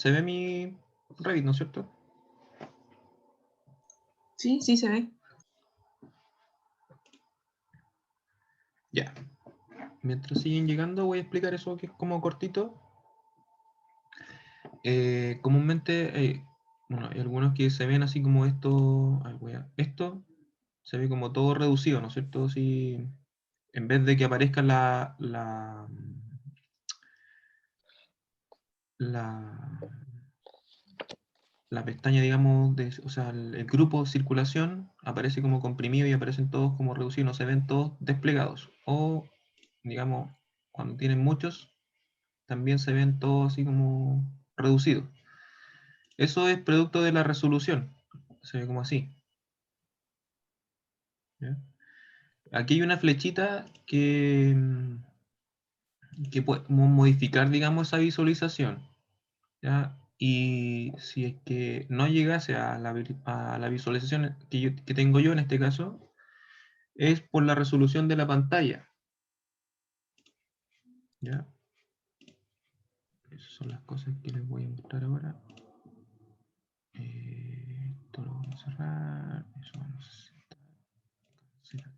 ¿Se ve mi Revit, no es cierto? Sí, sí se ve. Ya. Mientras siguen llegando, voy a explicar eso que es como cortito. Comúnmente, bueno, hay algunos que se ven así como esto. Esto se ve como todo reducido, ¿no es cierto? Si en vez de que aparezca la, la pestaña, digamos, o sea, el grupo circulación aparece como comprimido y aparecen todos como reducidos, no se ven todos desplegados. O, digamos, cuando tienen muchos, también se ven todos así como reducidos. Eso es producto de la resolución, se ve como así. ¿Ya? Aquí hay una flechita que puede modificar, digamos, esa visualización. ¿Ya? Y si es que no llegase a la visualización que tengo yo en este caso, es por la resolución de la pantalla. ¿Ya? Esas son las cosas que les voy a mostrar ahora. Esto lo vamos a cerrar. Eso vamos a cerrar.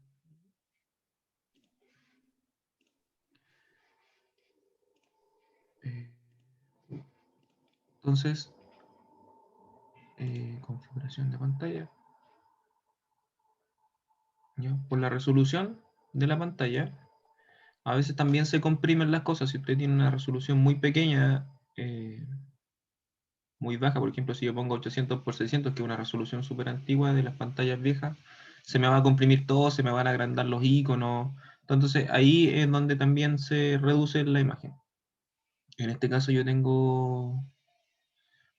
Entonces, configuración de pantalla. ¿Ya? Por la resolución de la pantalla, a veces también se comprimen las cosas. Si usted tiene una resolución muy pequeña, muy baja, por ejemplo, si yo pongo 800 por 600, que es una resolución súper antigua de las pantallas viejas, se me va a comprimir todo, se me van a agrandar los iconos. Entonces ahí es donde también se reduce la imagen. En este caso yo tengo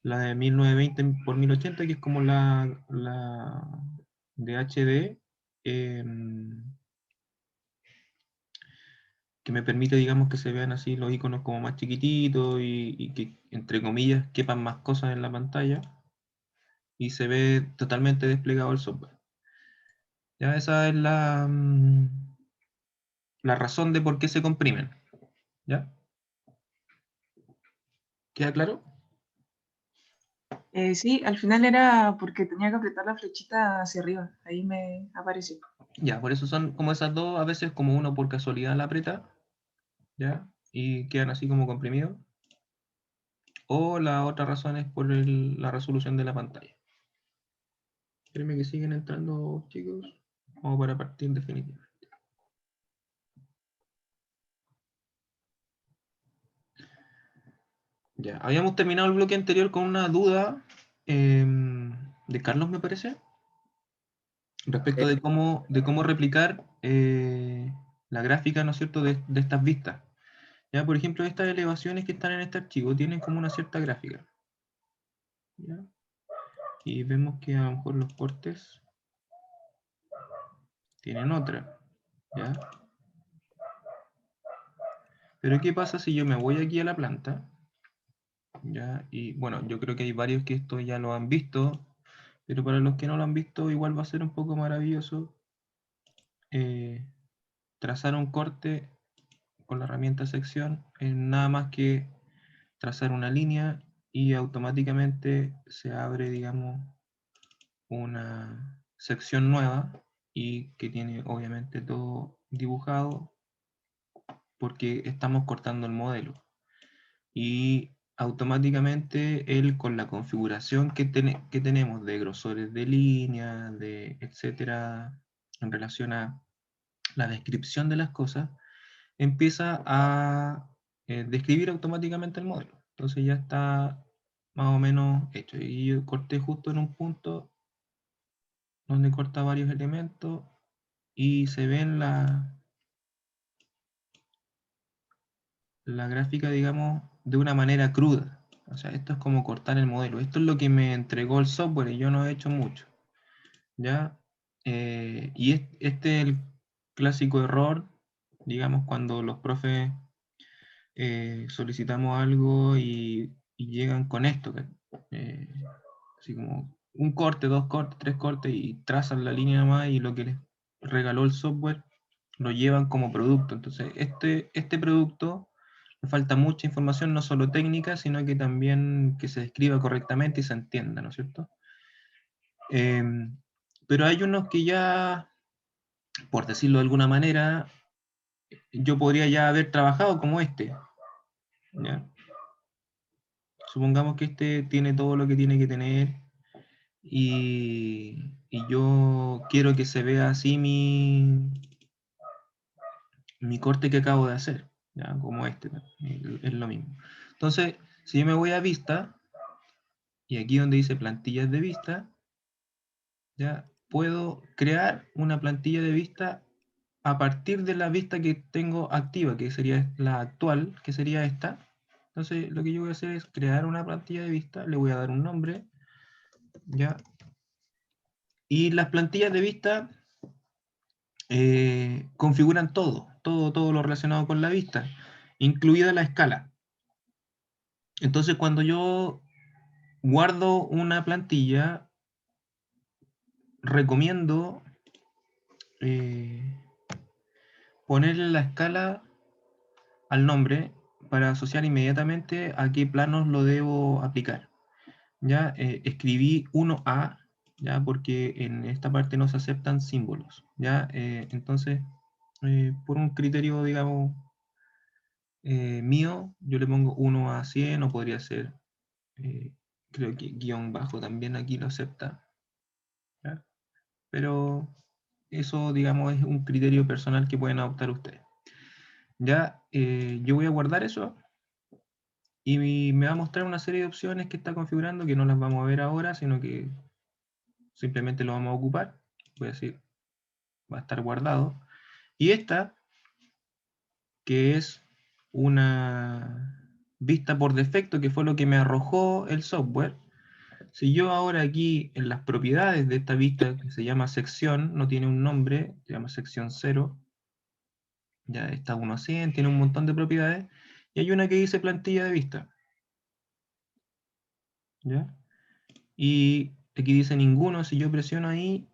la de 1920 por 1080, que es como la de HD, que me permite, digamos, que se vean así los iconos como más chiquititos y que, entre comillas, quepan más cosas en la pantalla y se ve totalmente desplegado el software. Ya esa es la razón de por qué se comprimen. ¿Ya? ¿Queda claro? Sí, al final era porque tenía que apretar la flechita hacia arriba. Ahí me apareció. Ya, por eso son como esas dos, a veces como uno por casualidad la aprieta, ¿ya? Y quedan así como comprimidos. O la otra razón es por la resolución de la pantalla. Espérenme que siguen entrando, chicos. Vamos para partir definitivamente. Ya, habíamos terminado el bloque anterior con una duda de Carlos, me parece, respecto de cómo replicar la gráfica, ¿no es cierto?, de estas vistas. Ya, por ejemplo, estas elevaciones que están en este archivo tienen como una cierta gráfica. ¿Ya? Y vemos que a lo mejor los cortes tienen otra. ¿Ya? Pero ¿qué pasa si yo me voy aquí a la planta? ¿Ya? Y bueno, yo creo que hay varios que esto ya lo han visto, pero para los que no lo han visto, igual va a ser un poco maravilloso eh, trazar un corte con la herramienta sección es nada más que trazar una línea y automáticamente se abre, digamos, una sección nueva y que tiene obviamente todo dibujado porque estamos cortando el modelo. Y automáticamente él con la configuración que tenemos de grosores de línea, de etcétera, en relación a la descripción de las cosas, empieza a describir automáticamente el modelo. Entonces ya está más o menos hecho. Y yo corté justo en un punto donde corta varios elementos y se ven la gráfica, digamos, de una manera cruda. O sea, esto es como cortar el modelo. Esto es lo que me entregó el software y yo no he hecho mucho. ¿Ya? Y este es el clásico error, digamos, cuando los profes solicitamos algo y llegan con esto, eh, así como un corte, dos cortes, tres cortes y trazan la línea nomás y lo que les regaló el software lo llevan como producto. Entonces, este producto Me falta mucha información, no solo técnica, sino que también que se describa correctamente y se entienda, ¿no es cierto? Pero hay unos que ya, por decirlo de alguna manera, yo podría ya haber trabajado como este, ¿ya? Supongamos que este tiene todo lo que tiene que tener y yo quiero que se vea así mi corte que acabo de hacer, ¿ya? Como este, ¿no? Es lo mismo. Entonces, si yo me voy a vista, y aquí donde dice plantillas de vista, ya puedo crear una plantilla de vista a partir de la vista que tengo activa, que sería la actual, que sería esta. Entonces, lo que yo voy a hacer es crear una plantilla de vista, le voy a dar un nombre, ya. Y las plantillas de vista configuran todo lo relacionado con la vista, incluida la escala. Entonces, cuando yo guardo una plantilla, recomiendo eh, ponerle la escala al nombre para asociar inmediatamente a qué planos lo debo aplicar. Ya escribí 1A, ya porque en esta parte no se aceptan símbolos. Ya entonces, por un criterio, digamos, mío, yo le pongo 1 a 100 o podría ser, eh, creo que guión bajo también aquí lo acepta, ¿ya? Pero eso, digamos, es un criterio personal que pueden adoptar ustedes. Ya, yo voy a guardar eso y me va a mostrar una serie de opciones que está configurando que no las vamos a ver ahora, sino que simplemente lo vamos a ocupar. Voy a decir, va a estar guardado. Y esta, que es una vista por defecto, que fue lo que me arrojó el software. Si yo ahora aquí en las propiedades de esta vista, que se llama sección, no tiene un nombre, se llama sección 0, ya está 1 a 100, tiene un montón de propiedades, y hay una que dice plantilla de vista, ¿ya? Y aquí dice ninguno, si yo presiono ahí,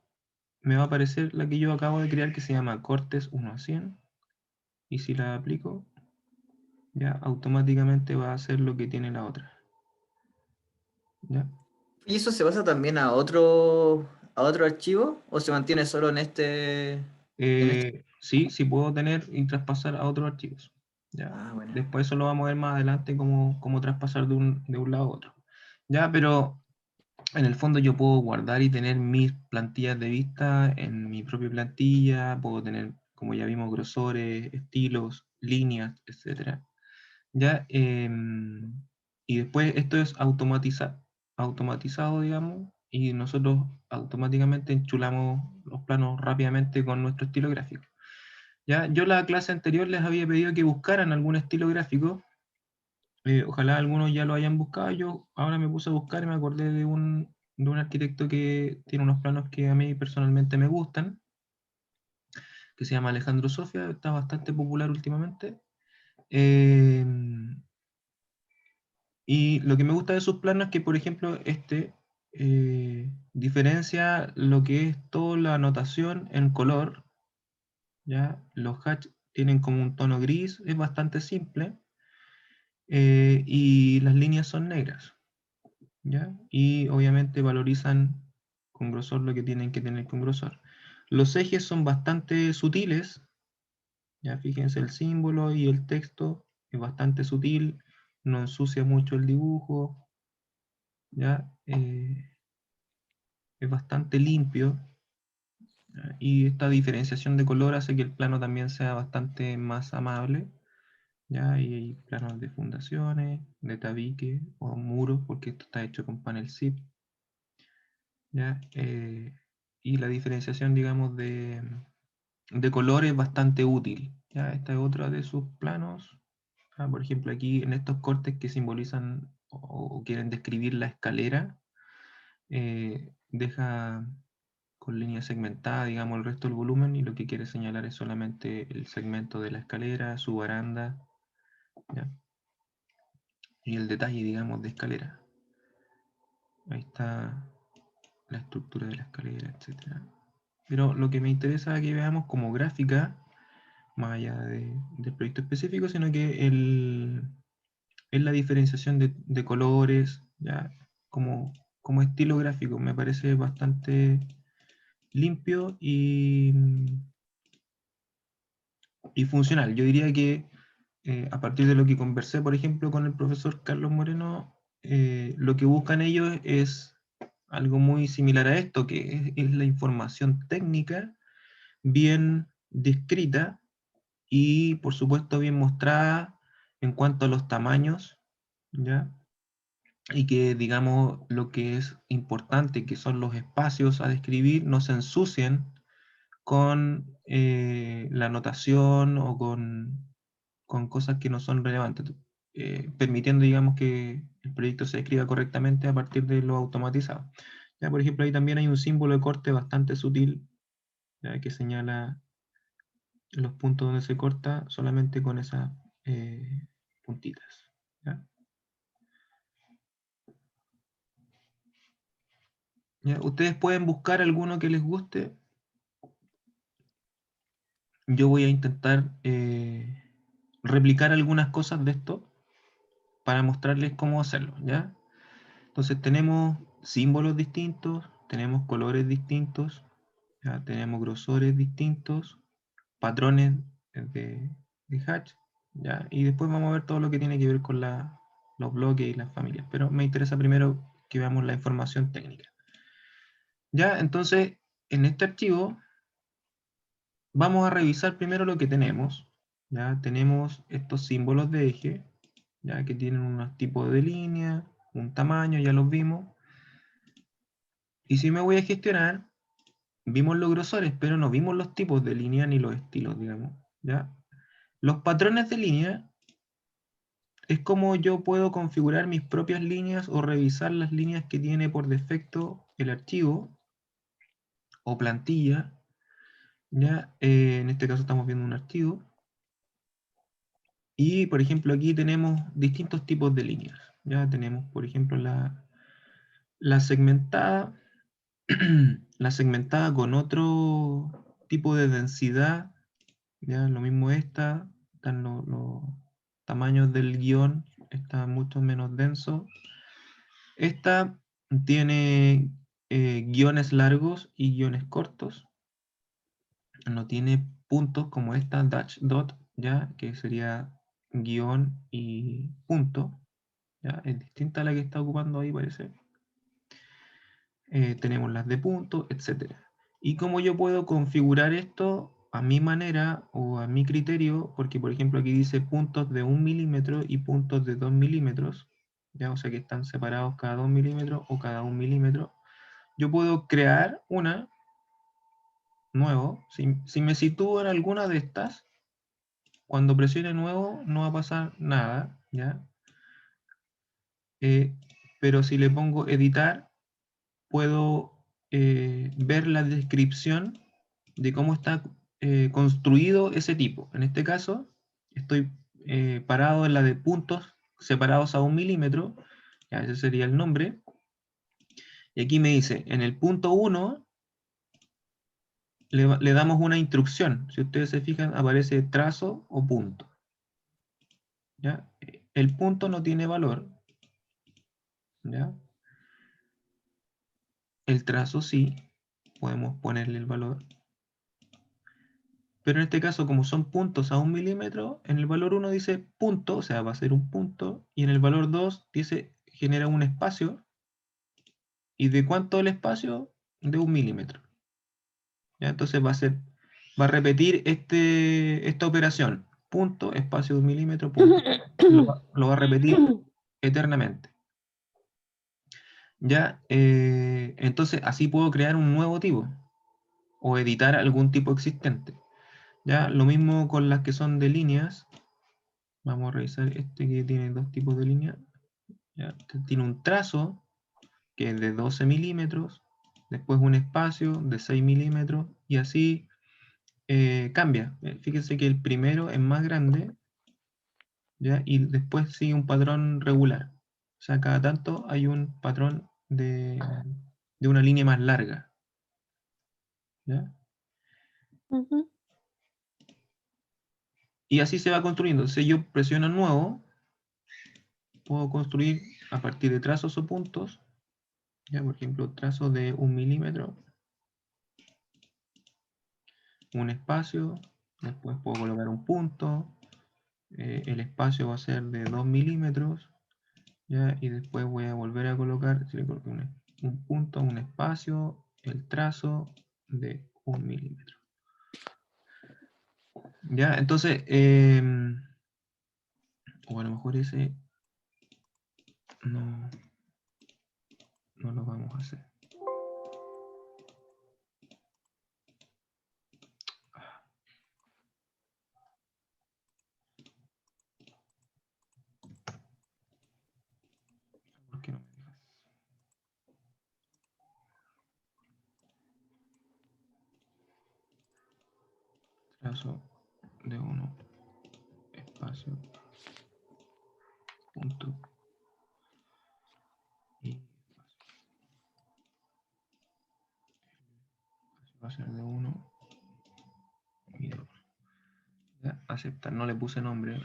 me va a aparecer la que yo acabo de crear, que se llama cortes 1 a 100, y si la aplico, ya automáticamente va a hacer lo que tiene la otra, ¿ya? ¿Y eso se pasa también a otro archivo o se mantiene solo en este? Sí, sí puedo tener y traspasar a otros archivos. ¿Ya? Ah, bueno. Después eso lo vamos a ver más adelante cómo traspasar de un lado a otro. Ya, pero en el fondo yo puedo guardar y tener mis plantillas de vista en mi propia plantilla, puedo tener, como ya vimos, grosores, estilos, líneas, etcétera. ¿Ya? Y después esto es automatizado, digamos, y nosotros automáticamente enchulamos los planos rápidamente con nuestro estilo gráfico. ¿Ya? Yo la clase anterior les había pedido que buscaran algún estilo gráfico, ojalá algunos ya lo hayan buscado, yo ahora me puse a buscar y me acordé de un arquitecto que tiene unos planos que a mí personalmente me gustan, que se llama Alejandro Sofia, está bastante popular últimamente. Eh, Y lo que me gusta de sus planos es que, por ejemplo, diferencia lo que es toda la anotación en color, ¿ya? Los hatch tienen como un tono gris, es bastante simple, y las líneas son negras, ¿ya? Y obviamente valorizan con grosor lo que tienen que tener con grosor. Los ejes son bastante sutiles, ya fíjense el símbolo y el texto es bastante sutil, no ensucia mucho el dibujo, ¿ya? Es bastante limpio, ¿ya? Y esta diferenciación de color hace que el plano también sea bastante más amable, ¿ya? Y hay planos de fundaciones, de tabique o muros, porque esto está hecho con panel zip, ¿ya? Y la diferenciación, digamos, de color es bastante útil, ¿ya? Esta es otra de sus planos. Por ejemplo, aquí en estos cortes que simbolizan o quieren describir la escalera, deja con línea segmentada, digamos, el resto del volumen y lo que quiere señalar es solamente el segmento de la escalera, su baranda, ¿ya? Y el detalle, digamos, de escalera. Ahí está la estructura de la escalera, etcétera. Pero lo que me interesa que veamos como gráfica más allá del proyecto específico, sino que es la diferenciación de colores, ya, como estilo gráfico. Me parece bastante limpio y funcional. Yo diría que a partir de lo que conversé, por ejemplo, con el profesor Carlos Moreno, lo que buscan ellos es algo muy similar a esto, que es la información técnica bien descrita y, por supuesto, bien mostrada en cuanto a los tamaños, ¿ya? Y que, digamos, lo que es importante, que son los espacios a describir, no se ensucien con la notación o con cosas que no son relevantes, permitiendo, digamos, que el proyecto se escriba correctamente a partir de lo automatizado. Ya, por ejemplo, ahí también hay un símbolo de corte bastante sutil, ya, que señala los puntos donde se corta solamente con esas puntitas. ¿Ya? ¿Ya? Ustedes pueden buscar alguno que les guste. Yo voy a intentar replicar algunas cosas de esto para mostrarles cómo hacerlo, ¿ya? Entonces tenemos símbolos distintos, tenemos colores distintos, ¿ya? Tenemos grosores distintos, patrones de hatch, ¿ya? Y después vamos a ver todo lo que tiene que ver con los bloques y las familias. Pero me interesa primero que veamos la información técnica. Ya, entonces, en este archivo vamos a revisar primero lo que tenemos. Ya tenemos estos símbolos de eje, ya que tienen unos tipos de línea, un tamaño, ya los vimos. Y si me voy a gestionar, vimos los grosores, pero no vimos los tipos de línea ni los estilos, digamos. ¿Ya? Los patrones de línea es como yo puedo configurar mis propias líneas o revisar las líneas que tiene por defecto el archivo o plantilla. ¿Ya? En este caso estamos viendo un archivo. Y, por ejemplo, aquí tenemos distintos tipos de líneas. Ya tenemos, por ejemplo, la segmentada, la segmentada con otro tipo de densidad. Ya lo mismo esta, están los tamaños del guión, está mucho menos denso. Esta tiene guiones largos y guiones cortos. No tiene puntos como esta dash dot, ya que sería guión y punto. ¿Ya? Es distinta a la que está ocupando ahí, parece. Tenemos las de punto, etc. Y cómo yo puedo configurar esto a mi manera o a mi criterio, porque por ejemplo aquí dice puntos de 1 milímetro y puntos de 2 milímetros, ¿ya? O sea que están separados cada 2 milímetros o cada 1 milímetro. Yo puedo crear una nuevo. Si me sitúo en alguna de estas, cuando presione nuevo no va a pasar nada, ¿ya? Pero si le pongo editar, puedo ver la descripción de cómo está construido ese tipo. En este caso, estoy parado en la de puntos separados a 1 milímetro, ya ese sería el nombre, y aquí me dice, en el punto 1 le damos una instrucción. Si ustedes se fijan, aparece trazo o punto. ¿Ya? El punto no tiene valor, ¿ya? El trazo sí, podemos ponerle el valor. Pero en este caso, como son puntos a 1 milímetro, en el valor 1 dice punto, o sea, va a ser un punto, y en el valor 2 dice genera un espacio. ¿Y de cuánto el espacio? De 1 milímetro. ¿Ya? Entonces va a repetir esta operación. Punto, espacio de 1 milímetro, punto. Lo va a repetir eternamente. ¿Ya? Entonces, así puedo crear un nuevo tipo o editar algún tipo existente. ¿Ya? Lo mismo con las que son de líneas. Vamos a revisar este que tiene dos tipos de línea. ¿Ya? Este tiene un trazo que es de 12 milímetros, después un espacio de 6 milímetros y así cambia. Fíjense que el primero es más grande, ¿ya? Y después sigue un patrón regular. O sea, cada tanto hay un patrón de una línea más larga. ¿Ya? Ujú. Y así se va construyendo. Si yo presiono nuevo, puedo construir a partir de trazos o puntos. Ya, por ejemplo, trazo de 1 milímetro, un espacio, después puedo colocar un punto, el espacio va a ser de 2 milímetros, ¿ya? Y después voy a volver a colocar, si le coloco un punto, un espacio, el trazo de 1 milímetro. ¿Ya? Entonces, o a lo mejor ese no, no lo vamos a hacer. ¿Por qué no me dejas? Trazo de 1, espacio, punto y espacio. Va a ser de 1 y de 1. Ya, aceptar, no le puse nombre.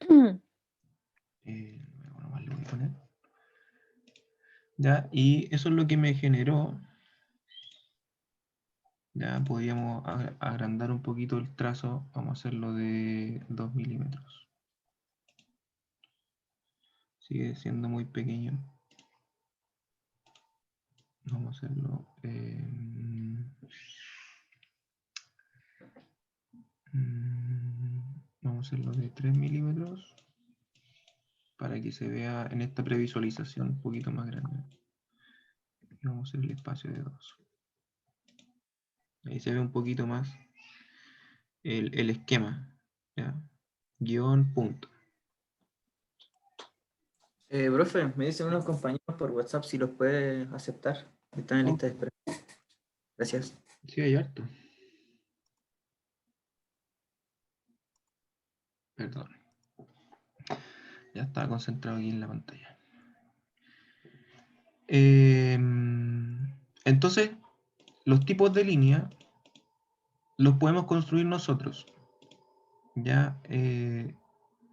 Bueno, más le voy a poner. Ya, y eso es lo que me generó. Ya podríamos agrandar un poquito el trazo. Vamos a hacerlo de 2 milímetros. Sigue siendo muy pequeño. Vamos a hacerlo. Vamos a hacerlo de 3 milímetros. Para que se vea en esta previsualización un poquito más grande. Y vamos a hacer el espacio de 2. Ahí se ve un poquito más el esquema. ¿Ya? Guión, punto. Profe, me dicen unos compañeros por WhatsApp si los puede aceptar. Están en lista de espera. Gracias. Sí, hay harto. Perdón. Ya estaba concentrado aquí en la pantalla. Entonces, los tipos de línea los podemos construir nosotros. Ya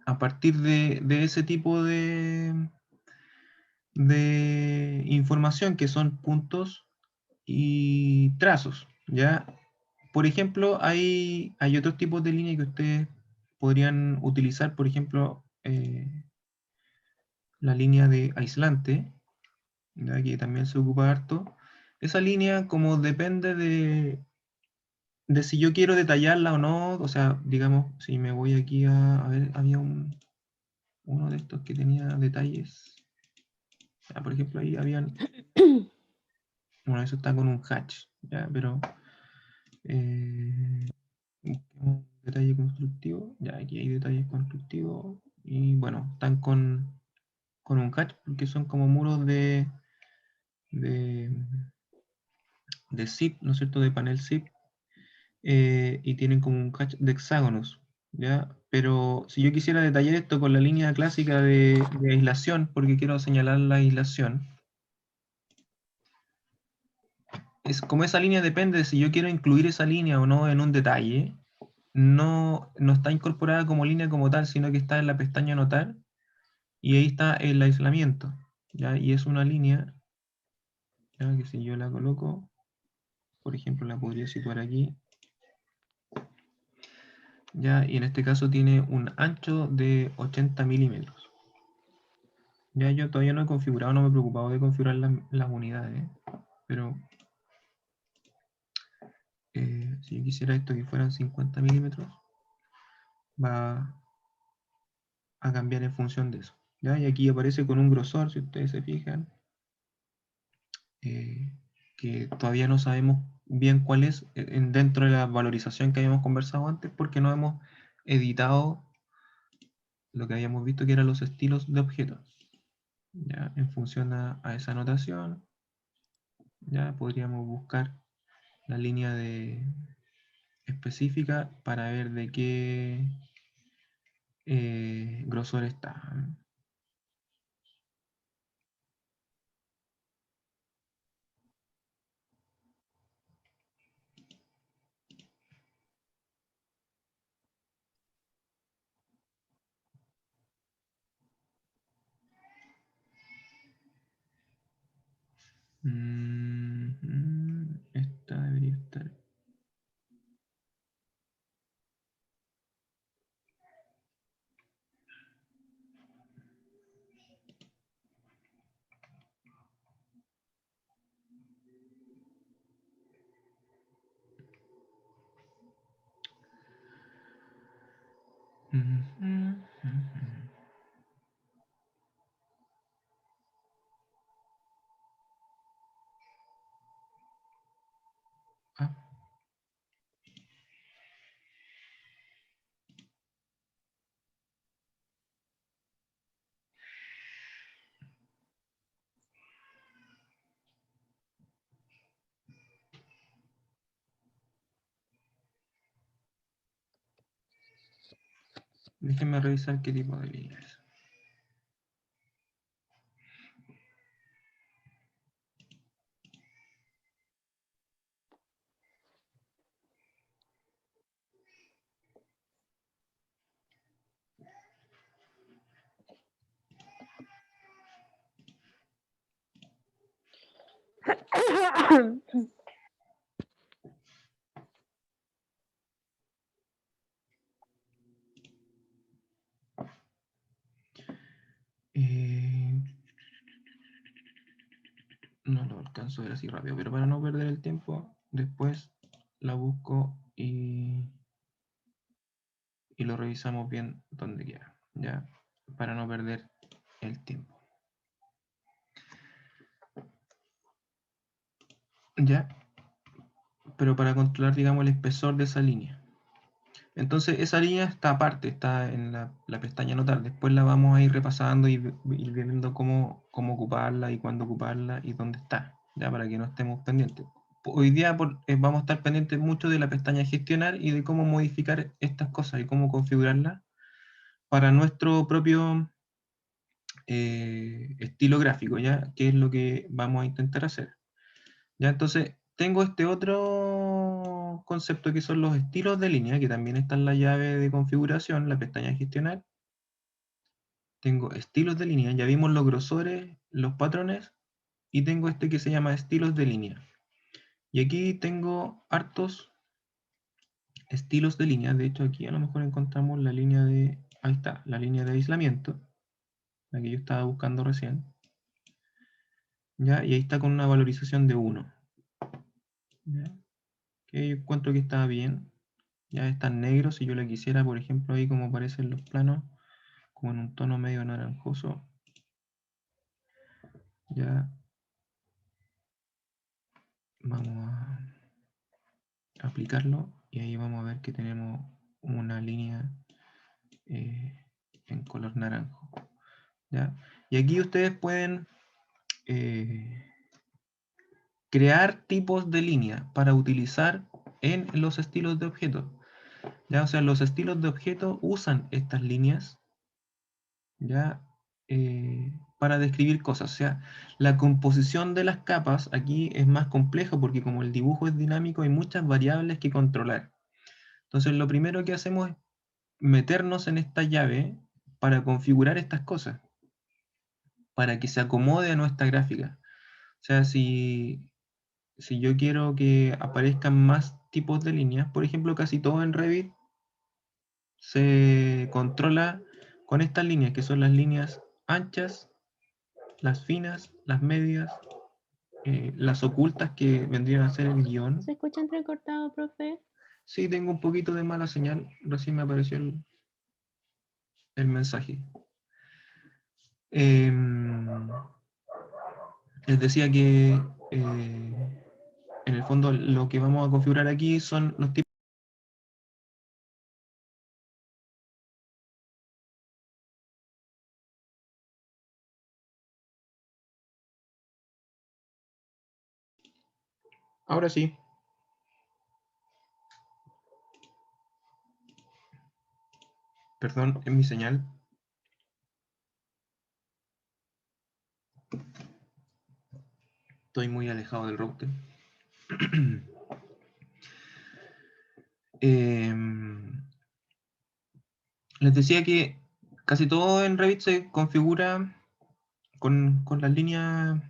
a partir de ese tipo de información que son puntos y trazos. Ya, por ejemplo, hay otros tipos de línea que ustedes podrían utilizar, por ejemplo, la línea de aislante, ¿ya? Que también se ocupa harto. Esa línea, como depende de si yo quiero detallarla o no, o sea, digamos, si me voy aquí a ver, había uno de estos que tenía detalles. Por ejemplo, ahí habían, bueno, eso está con un hatch, ¿ya? Pero un detalle constructivo, ya aquí hay detalles constructivos y bueno, están con un hatch porque son como muros de, de zip, ¿no es cierto?, de panel zip, y tienen como un catch de hexágonos, ¿ya? Pero si yo quisiera detallar esto con la línea clásica de aislación, porque quiero señalar la aislación, es como esa línea depende de si yo quiero incluir esa línea o no en un detalle, no está incorporada como línea como tal, sino que está en la pestaña anotar, y ahí está el aislamiento, ¿ya? Y es una línea, ¿ya? Que si yo la coloco, por ejemplo, la podría situar aquí, ¿ya? Y en este caso tiene un ancho de 80 milímetros. Ya yo todavía no he configurado, no me he preocupado de configurar las unidades, pero si yo quisiera esto que fueran 50 milímetros, va a cambiar en función de eso. ¿Ya? Y aquí aparece con un grosor, si ustedes se fijan, que todavía no sabemos bien cuál es dentro de la valorización que habíamos conversado antes, porque no hemos editado lo que habíamos visto que eran los estilos de objetos. ¿Ya? En función a esa anotación, ya podríamos buscar la línea específica para ver de qué grosor está. Esta debería estar. Ah. Déjenme revisar qué tipo de línea es. No lo alcanzo a ver así rápido, pero para no perder el tiempo, después la busco y lo revisamos bien donde quiera, ¿ya? Para no perder el tiempo. ¿Ya? Pero para controlar, digamos, el espesor de esa línea. Entonces, esa línea está aparte, está en la pestaña Notar. Después la vamos a ir repasando y ir viendo cómo ocuparla y cuándo ocuparla y dónde está, ya para que no estemos pendientes. Hoy día vamos a estar pendientes mucho de la pestaña Gestionar y de cómo modificar estas cosas y cómo configurarlas para nuestro propio estilo gráfico, ¿ya? Que es lo que vamos a intentar hacer. ¿Ya? Entonces, tengo este otro concepto que son los estilos de línea, que también está en la llave de configuración, la pestaña gestionar. Tengo estilos de línea, ya vimos los grosores, los patrones, y tengo este que se llama estilos de línea. Y aquí tengo hartos estilos de línea. De hecho, aquí a lo mejor encontramos la línea de... Ahí está, la línea de aislamiento, la que yo estaba buscando recién. ¿Ya? Y ahí está con una valorización de 1. ¿Ya? Que yo encuentro que está bien. Ya está en negro. Si yo la quisiera, por ejemplo, ahí como aparecen los planos, como en un tono medio naranjoso. Ya vamos a aplicarlo y ahí vamos a ver que tenemos una línea en color naranjo. ¿Ya? Y aquí ustedes pueden crear tipos de línea para utilizar en los estilos de objeto. ¿Ya? O sea, los estilos de objeto usan estas líneas, ¿ya? Para describir cosas. O sea, la composición de las capas aquí es más compleja porque como el dibujo es dinámico hay muchas variables que controlar. Entonces lo primero que hacemos es meternos en esta llave para configurar estas cosas, para que se acomode a nuestra gráfica. O sea, si yo quiero que aparezcan más tipos de líneas, por ejemplo, casi todo en Revit se controla con estas líneas, que son las líneas anchas, las finas, las medias, las ocultas que vendrían a ser el guión. ¿Se escucha entrecortado, profe? Sí, tengo un poquito de mala señal, recién me apareció el mensaje. Les decía que en el fondo lo que vamos a configurar aquí son los tipos. Ahora sí. Perdón, es mi señal. Estoy muy alejado del router. Les decía que casi todo en Revit se configura con las líneas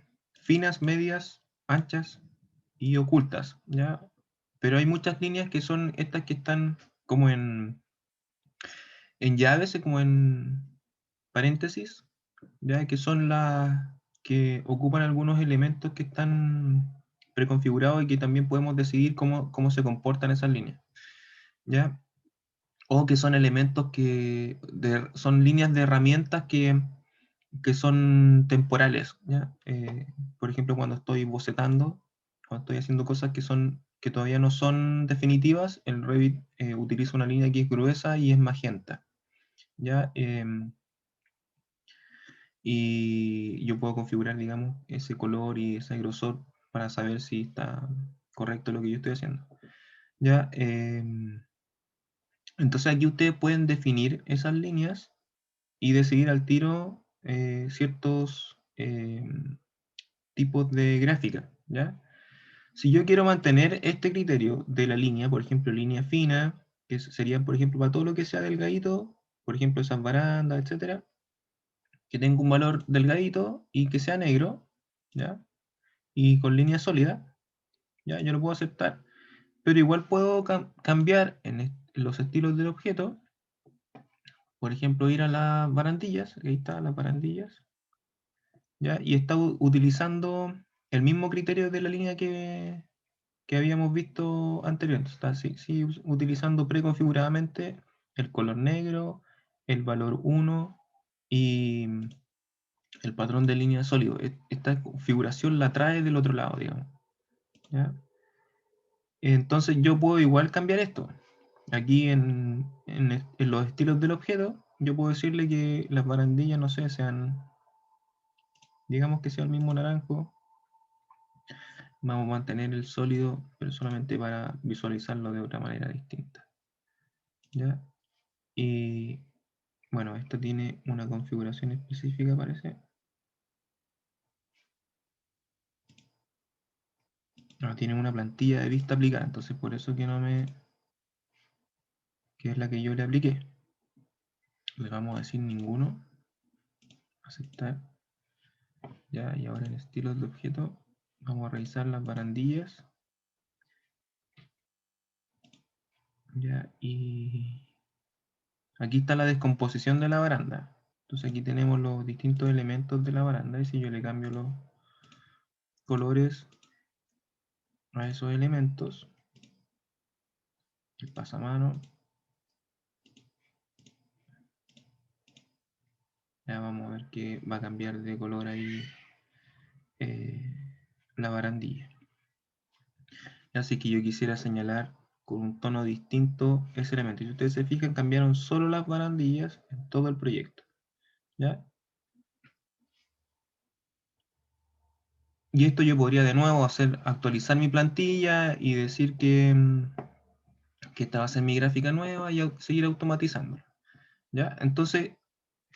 finas, medias anchas y ocultas, ¿ya? Pero hay muchas líneas que son estas que están como en llaves, como en paréntesis, ¿ya? Que son las que ocupan algunos elementos que están preconfigurados y que también podemos decidir cómo se comportan esas líneas, ¿ya? O que son elementos son líneas de herramientas que son temporales, ¿ya? Por ejemplo, cuando estoy bocetando, cuando estoy haciendo cosas que todavía no son definitivas, el Revit utiliza una línea que es gruesa y es magenta, ¿ya? Y yo puedo configurar, digamos, ese color y ese grosor para saber si está correcto lo que yo estoy haciendo, ¿ya? Entonces aquí ustedes pueden definir esas líneas y decidir al tiro ciertos tipos de gráfica, ¿ya? Si yo quiero mantener este criterio de la línea, por ejemplo, línea fina, que sería, por ejemplo, para todo lo que sea delgadito, por ejemplo, esas barandas, etcétera, que tenga un valor delgadito y que sea negro, ¿ya? Y con línea sólida, ¿ya? Yo lo puedo aceptar, pero igual puedo cambiar en los estilos del objeto, por ejemplo, ir a las barandillas, ahí está, las barandillas, ¿ya? Y está utilizando el mismo criterio de la línea que habíamos visto anteriormente. Está utilizando preconfiguradamente el color negro, el valor 1 y el patrón de línea sólido. Esta configuración la trae del otro lado, digamos, ¿ya? Entonces yo puedo igual cambiar esto. Aquí en los estilos del objeto, yo puedo decirle que las barandillas, no sé, digamos que sea el mismo naranjo. Vamos a mantener el sólido, pero solamente para visualizarlo de otra manera distinta, ¿ya? Y bueno, esto tiene una configuración específica, parece. No, tiene una plantilla de vista aplicada, entonces por eso que que es la que yo le apliqué. Le vamos a decir ninguno. Aceptar. Ya, y ahora en estilos de objeto vamos a revisar las barandillas. Ya, y aquí está la descomposición de la baranda. Entonces aquí tenemos los distintos elementos de la baranda y si yo le cambio los colores a esos elementos, el pasamano, ya vamos a ver que va a cambiar de color ahí la barandilla. Así que yo quisiera señalar con un tono distinto ese elemento. Si ustedes se fijan, cambiaron solo las barandillas en todo el proyecto, ¿ya? Y esto yo podría de nuevo actualizar mi plantilla y decir que esta va a ser mi gráfica nueva y seguir automatizando, ¿ya? Entonces,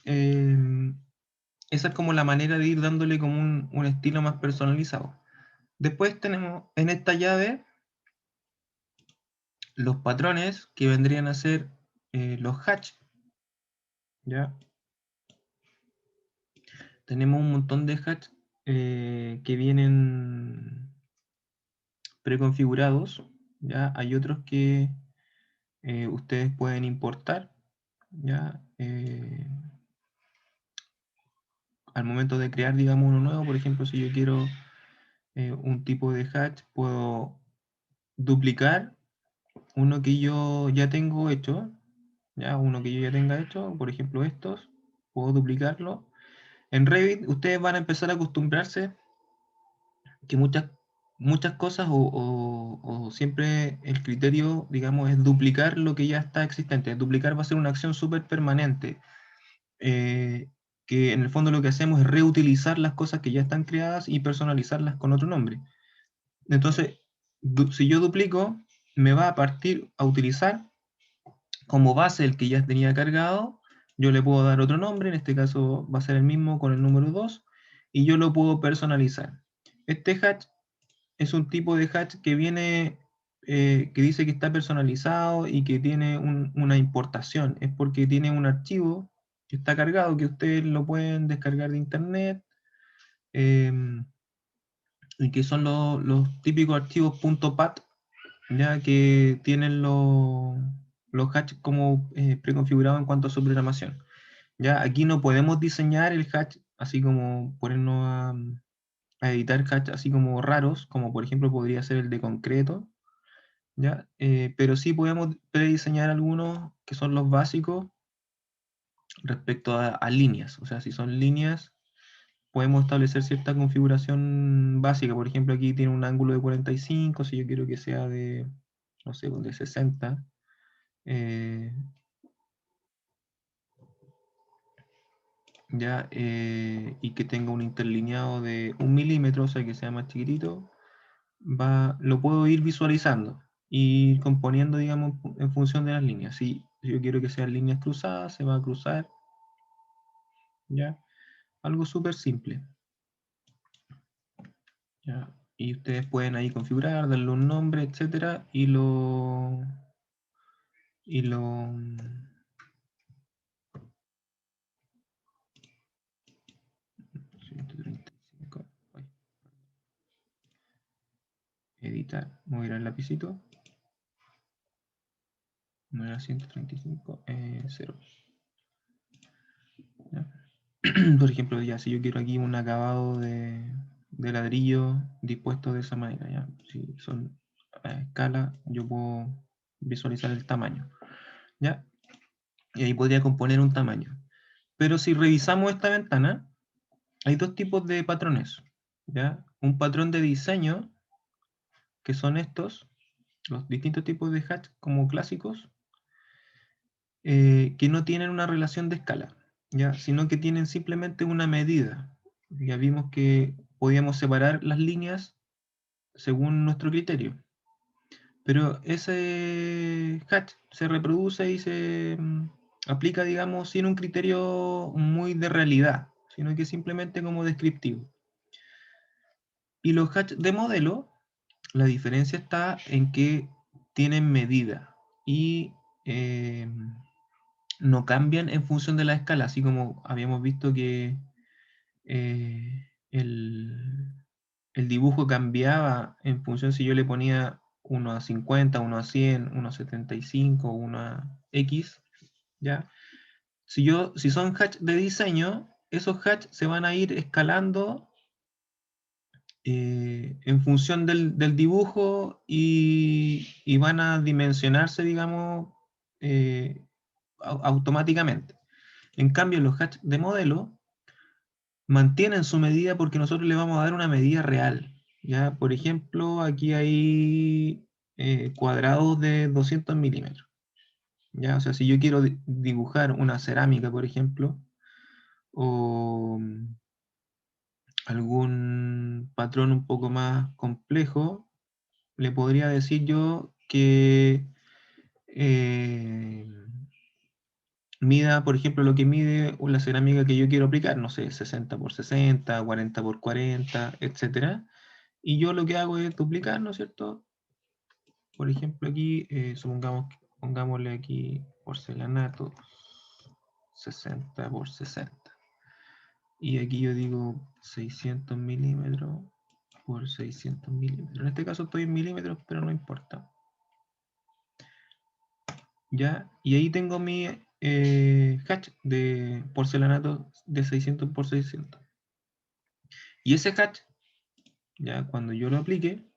esa es como la manera de ir dándole como un estilo más personalizado. Después tenemos en esta llave los patrones que vendrían a ser los hatch, ¿ya? Tenemos un montón de hatch que vienen preconfigurados, ¿ya? Hay otros que ustedes pueden importar, ¿ya? Al momento de crear, digamos, uno nuevo, por ejemplo, si yo quiero un tipo de hatch, puedo duplicar uno que yo ya tengo hecho, ¿ya? Uno que yo ya tenga hecho, por ejemplo estos, puedo duplicarlo. En Revit ustedes van a empezar a acostumbrarse que muchas cosas o siempre el criterio, digamos, es duplicar lo que ya está existente. Duplicar va a ser una acción súper permanente, que en el fondo lo que hacemos es reutilizar las cosas que ya están creadas y personalizarlas con otro nombre. Entonces, si yo duplico, me va a partir a utilizar como base el que ya tenía cargado. Yo le puedo dar otro nombre, en este caso va a ser el mismo con el número 2, y yo lo puedo personalizar. Este hatch es un tipo de hatch que viene, que dice que está personalizado y que tiene una importación. Es porque tiene un archivo que está cargado, que ustedes lo pueden descargar de internet, y que son los típicos archivos .pat, ya que tienen los hatch como preconfigurados en cuanto a su programación. Ya aquí no podemos diseñar el hatch así como ponernos a editar hatch así como raros, como por ejemplo podría ser el de concreto, ¿ya? Pero sí podemos prediseñar algunos que son los básicos respecto a líneas. O sea, si son líneas, podemos establecer cierta configuración básica. Por ejemplo, aquí tiene un ángulo de 45, si yo quiero que sea de, no sé, de 60. Ya, y que tenga un interlineado de 1 milímetro, o sea que sea más chiquitito, lo puedo ir visualizando y componiendo, digamos, en función de las líneas. Si yo quiero que sean líneas cruzadas, se va a cruzar. ¿Ya? Algo súper simple. ¿Ya? Y ustedes pueden ahí configurar, darle un nombre, etcétera, y lo 135, ay, editar, voy a ir al lapicito. No era 135, 0. ¿Ya? Por ejemplo, ya si yo quiero aquí un acabado de ladrillo dispuesto de esa manera, ¿ya? Si son a escala, yo puedo visualizar el tamaño, ¿ya? Y ahí podría componer un tamaño. Pero si revisamos esta ventana, hay dos tipos de patrones, ¿ya? Un patrón de diseño, que son estos, los distintos tipos de hatch como clásicos, que no tienen una relación de escala, ¿ya? Sino que tienen simplemente una medida. Ya vimos que podíamos separar las líneas según nuestro criterio. Pero ese hatch se reproduce y se aplica, digamos, sin un criterio muy de realidad, sino que simplemente como descriptivo. Y los hatch de modelo, la diferencia está en que tienen medida y no cambian en función de la escala, así como habíamos visto que el dibujo cambiaba en función si yo le ponía 1 a 50, 1 a 100, 1 a 75, 1 a X, ¿ya? Si son hatch de diseño, esos hatch se van a ir escalando en función del dibujo y van a dimensionarse, digamos, automáticamente. En cambio, los hatch de modelo mantienen su medida porque nosotros le vamos a dar una medida real. ¿Ya? Por ejemplo, aquí hay cuadrados de 200 milímetros. ¿Ya? O sea, si yo quiero dibujar una cerámica, por ejemplo, o algún patrón un poco más complejo, le podría decir yo que mida, por ejemplo, lo que mide la cerámica que yo quiero aplicar, no sé, 60 por 60, 40 por 40, etcétera. Y yo lo que hago es duplicar, ¿no es cierto? Por ejemplo, aquí, pongámosle aquí porcelanato 60 por 60. Y aquí yo digo 600 milímetros por 600 milímetros. En este caso estoy en milímetros, pero no importa. ¿Ya? Y ahí tengo mi hatch de porcelanato de 600 por 600. Y ese hatch, ya cuando yo lo aplique,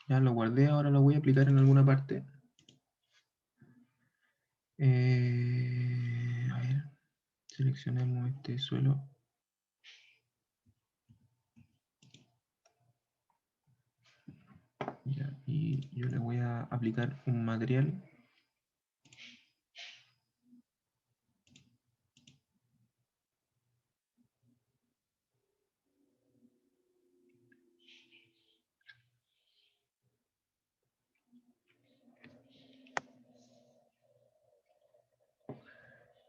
ya lo guardé, ahora lo voy a aplicar en alguna parte. A ver, seleccionemos este suelo. Ya, y yo le voy a aplicar un material.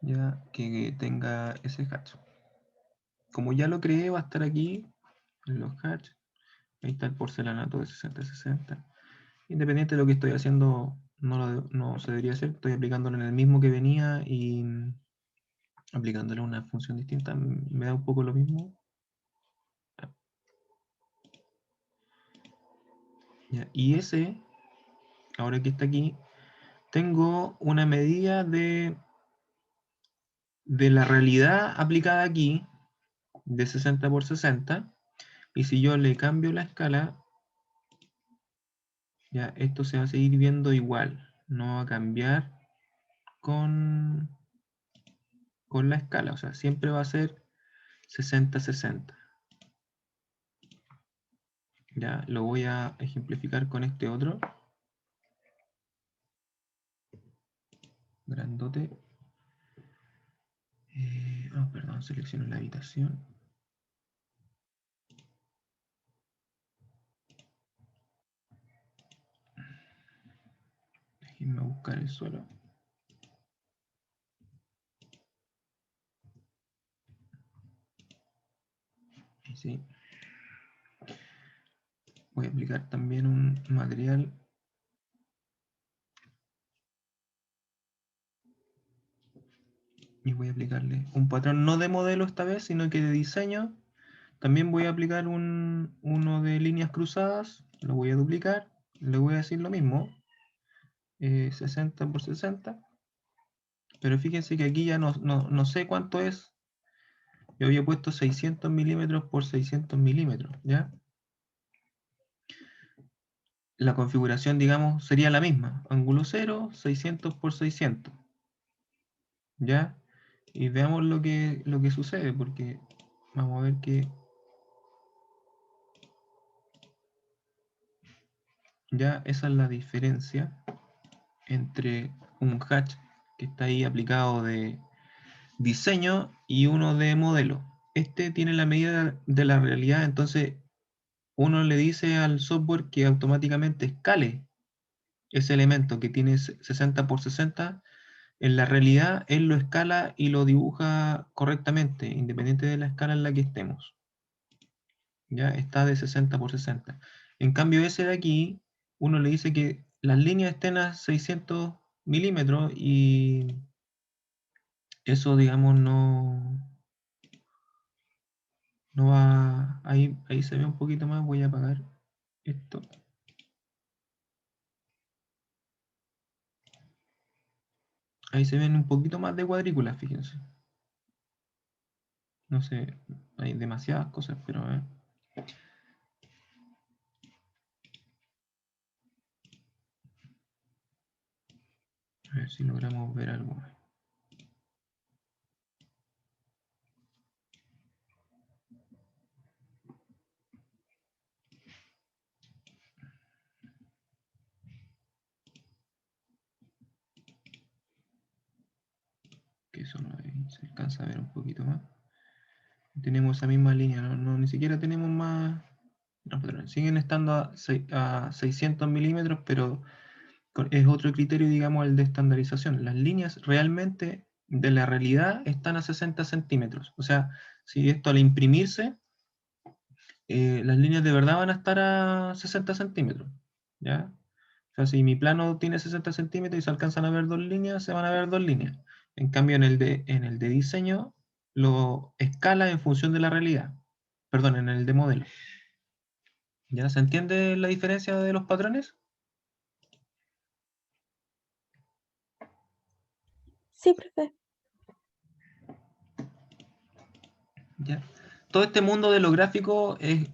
Ya que tenga ese hatch. Como ya lo creé, va a estar aquí en los hatch. Ahí está el porcelanato de 60-60. Independiente de lo que estoy haciendo, no se debería hacer. Estoy aplicándolo en el mismo que venía y aplicándole una función distinta. Me da un poco lo mismo. ¿Ya? Y ese, ahora que está aquí, tengo una medida de la realidad aplicada aquí, de 60 por 60, y si yo le cambio la escala, ya esto se va a seguir viendo igual, no va a cambiar con la escala, o sea, siempre va a ser 60-60. Ya lo voy a ejemplificar con este otro. Grandote. Perdón, selecciono la habitación. Déjenme buscar el suelo. Ahí sí. Voy a aplicar también un material. Y voy a aplicarle un patrón no de modelo esta vez, sino que de diseño. También voy a aplicar uno de líneas cruzadas. Lo voy a duplicar. Le voy a decir lo mismo. 60 por 60. Pero fíjense que aquí ya no sé cuánto es. Yo había puesto 600 milímetros por 600 milímetros, ¿ya? La configuración, digamos, sería la misma. Ángulo 0, 600 por 600. ¿Ya? Y veamos lo que sucede, porque vamos a ver que ya esa es la diferencia entre un hatch que está ahí aplicado de diseño y uno de modelo. Este tiene la medida de la realidad, entonces uno le dice al software que automáticamente escale ese elemento que tiene 60 por 60. En la realidad, él lo escala y lo dibuja correctamente, independiente de la escala en la que estemos. Ya está de 60 por 60. En cambio, ese de aquí, uno le dice que las líneas estén a 600 milímetros y eso, digamos, no va. Ahí se ve un poquito más. Voy a apagar esto. Ahí se ven un poquito más de cuadrículas, fíjense. No sé, hay demasiadas cosas, pero a ver si logramos ver algo más. Que eso se alcanza a ver un poquito más. Tenemos esa misma línea, ni siquiera tenemos más. No, pero siguen estando a 600 milímetros, pero es otro criterio, digamos, el de estandarización. Las líneas realmente de la realidad están a 60 centímetros. O sea, si esto al imprimirse, las líneas de verdad van a estar a 60 centímetros. ¿Ya? O sea, si mi plano tiene 60 centímetros y se alcanzan a ver dos líneas, se van a ver dos líneas. En cambio, en el de diseño, lo escala en función de la realidad. Perdón, en el de modelo. ¿Ya se entiende la diferencia de los patrones? Sí, profe. ¿Ya? Todo este mundo de lo gráfico es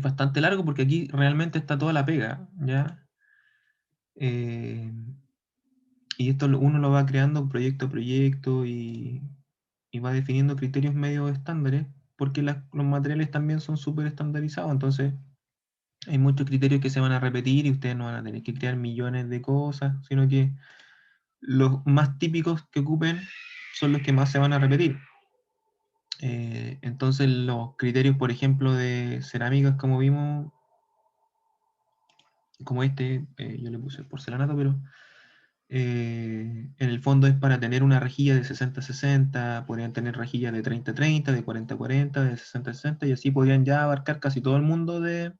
bastante largo porque aquí realmente está toda la pega, ¿ya? Y esto uno lo va creando proyecto a proyecto y va definiendo criterios medio estándares porque los materiales también son súper estandarizados, entonces hay muchos criterios que se van a repetir y ustedes no van a tener que crear millones de cosas, sino que los más típicos que ocupen son los que más se van a repetir. Entonces los criterios, por ejemplo, de cerámicas, como vimos, como yo le puse porcelanato, pero en el fondo es para tener una rejilla de 60-60, podrían tener rejillas de 30-30, de 40-40, de 60-60, y así podrían ya abarcar casi todo el mundo de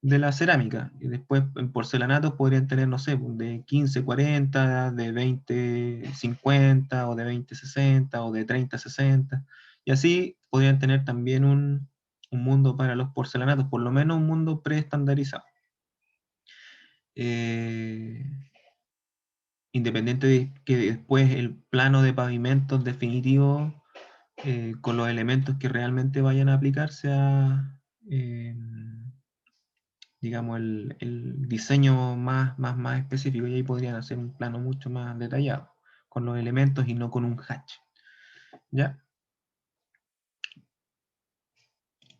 la cerámica. Y después en porcelanatos podrían tener, no sé, de 15-40, de 20-50, o de 20-60, o de 30-60. Y así podrían tener también un mundo para los porcelanatos, por lo menos un mundo preestandarizado. Independiente de que después el plano de pavimentos definitivo con los elementos que realmente vayan a aplicar sea, digamos, el diseño más específico, y ahí podrían hacer un plano mucho más detallado con los elementos y no con un hatch. ¿Ya?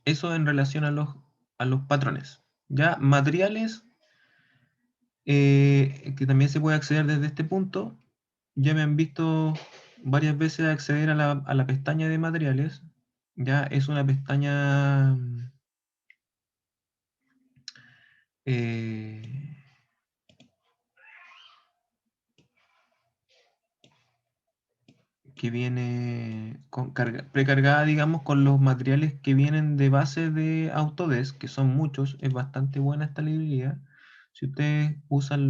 Eso en relación a los patrones. ¿Ya? Materiales, que también se puede acceder desde este punto. Ya me han visto varias veces acceder a la pestaña de materiales. Ya es una pestaña que viene precargada, digamos, con los materiales que vienen de base de Autodesk, que son muchos. Es bastante buena esta librería. Si ustedes usan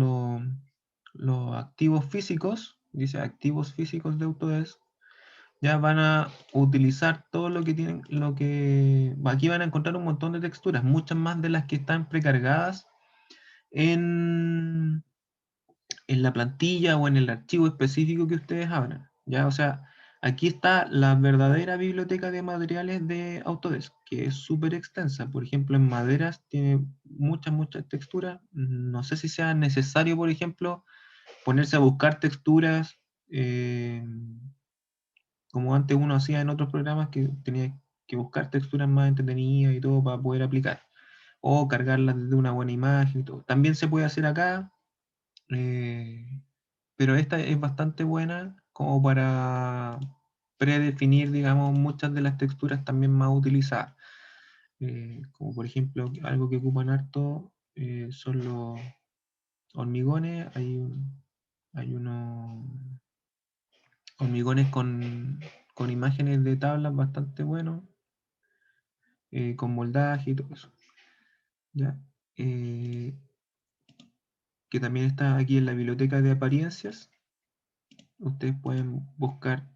los activos físicos, dice activos físicos de Autodesk, ya van a utilizar todo lo que tienen, aquí van a encontrar un montón de texturas, muchas más de las que están precargadas en la plantilla o en el archivo específico que ustedes abran. ¿Ya? O sea, aquí está la verdadera biblioteca de materiales de Autodesk, que es súper extensa. Por ejemplo, en maderas tiene muchas texturas. No sé si sea necesario, por ejemplo, ponerse a buscar texturas como antes uno hacía en otros programas, que tenía que buscar texturas más entretenidas y todo para poder aplicar, o cargarlas desde una buena imagen y todo. También se puede hacer acá, pero esta es bastante buena como para predefinir, digamos, muchas de las texturas también más utilizadas. Como por ejemplo, algo que ocupan harto son los hormigones. Hay unos hormigones con imágenes de tablas bastante buenos, con moldaje y todo eso. ¿Ya? Que también está aquí en la biblioteca de apariencias. Ustedes pueden buscar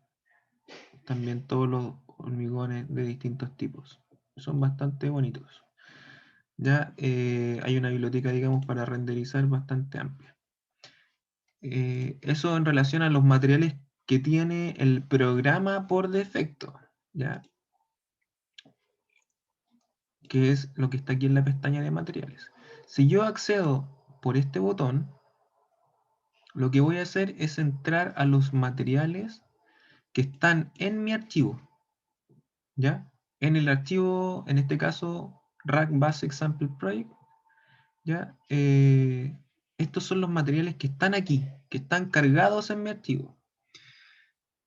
también todos los hormigones de distintos tipos. Son bastante bonitos. Ya hay una biblioteca, digamos, para renderizar bastante amplia. Eso en relación a los materiales que tiene el programa por defecto. ¿Ya? Que es lo que está aquí en la pestaña de materiales. Si yo accedo por este botón, lo que voy a hacer es entrar a los materiales que están en mi archivo. ¿Ya? En el archivo, en este caso, Rack Basic Sample Project, ¿ya? Estos son los materiales que están aquí, que están cargados en mi archivo.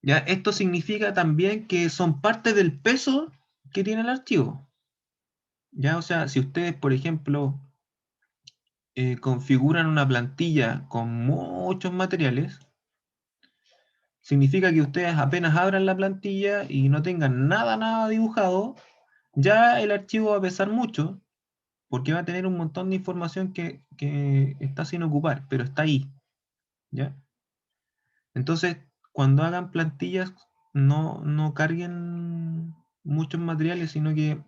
¿Ya? Esto significa también que son parte del peso que tiene el archivo. ¿Ya? O sea, si ustedes, por ejemplo, configuran una plantilla con muchos materiales, significa que ustedes apenas abran la plantilla y no tengan nada dibujado, ya el archivo va a pesar mucho, porque va a tener un montón de información que está sin ocupar, pero está ahí. ¿Ya? Entonces, cuando hagan plantillas, no carguen muchos materiales, sino que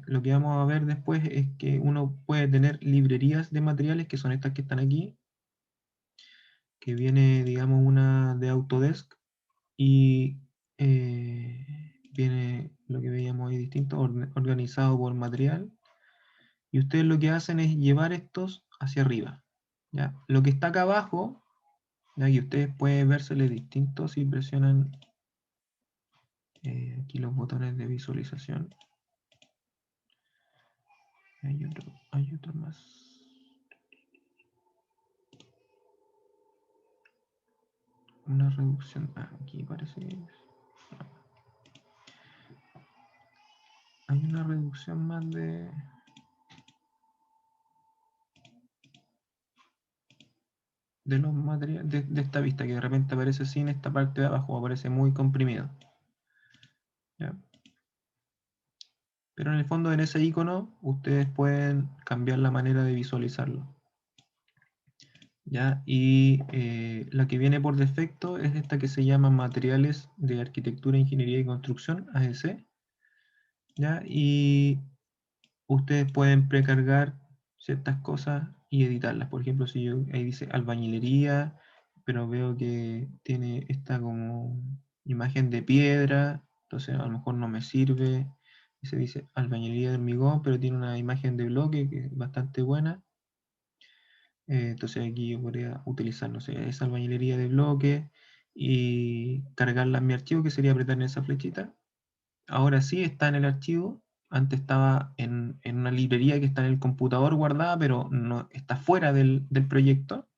lo que vamos a ver después es que uno puede tener librerías de materiales, que son estas que están aquí, que viene, digamos, una de Autodesk, y viene lo que veíamos ahí distinto, organizado por material, y ustedes lo que hacen es llevar estos hacia arriba. ¿Ya? Lo que está acá abajo, ¿ya? Y ustedes pueden vérseles distintos si presionan aquí los botones de visualización. Hay otro más. Una reducción. Aquí parece que hay una reducción más de los materiales de esta vista, que de repente aparece sin esta parte de abajo, aparece muy comprimido. ¿Ya? Pero en el fondo, en ese icono ustedes pueden cambiar la manera de visualizarlo. ¿Ya? Y la que viene por defecto es esta que se llama Materiales de Arquitectura, Ingeniería y Construcción, AEC. ¿ya? Y ustedes pueden precargar ciertas cosas y editarlas. Por ejemplo, si yo ahí dice albañilería, pero veo que tiene esta como imagen de piedra, entonces a lo mejor no me sirve. Y se dice albañilería de hormigón, pero tiene una imagen de bloque que es bastante buena. Entonces aquí yo podría utilizar, no sé, esa albañilería de bloque y cargarla en mi archivo, que sería apretar en esa flechita. Ahora sí está en el archivo. Antes estaba en una librería que está en el computador guardada, pero no está fuera del proyecto.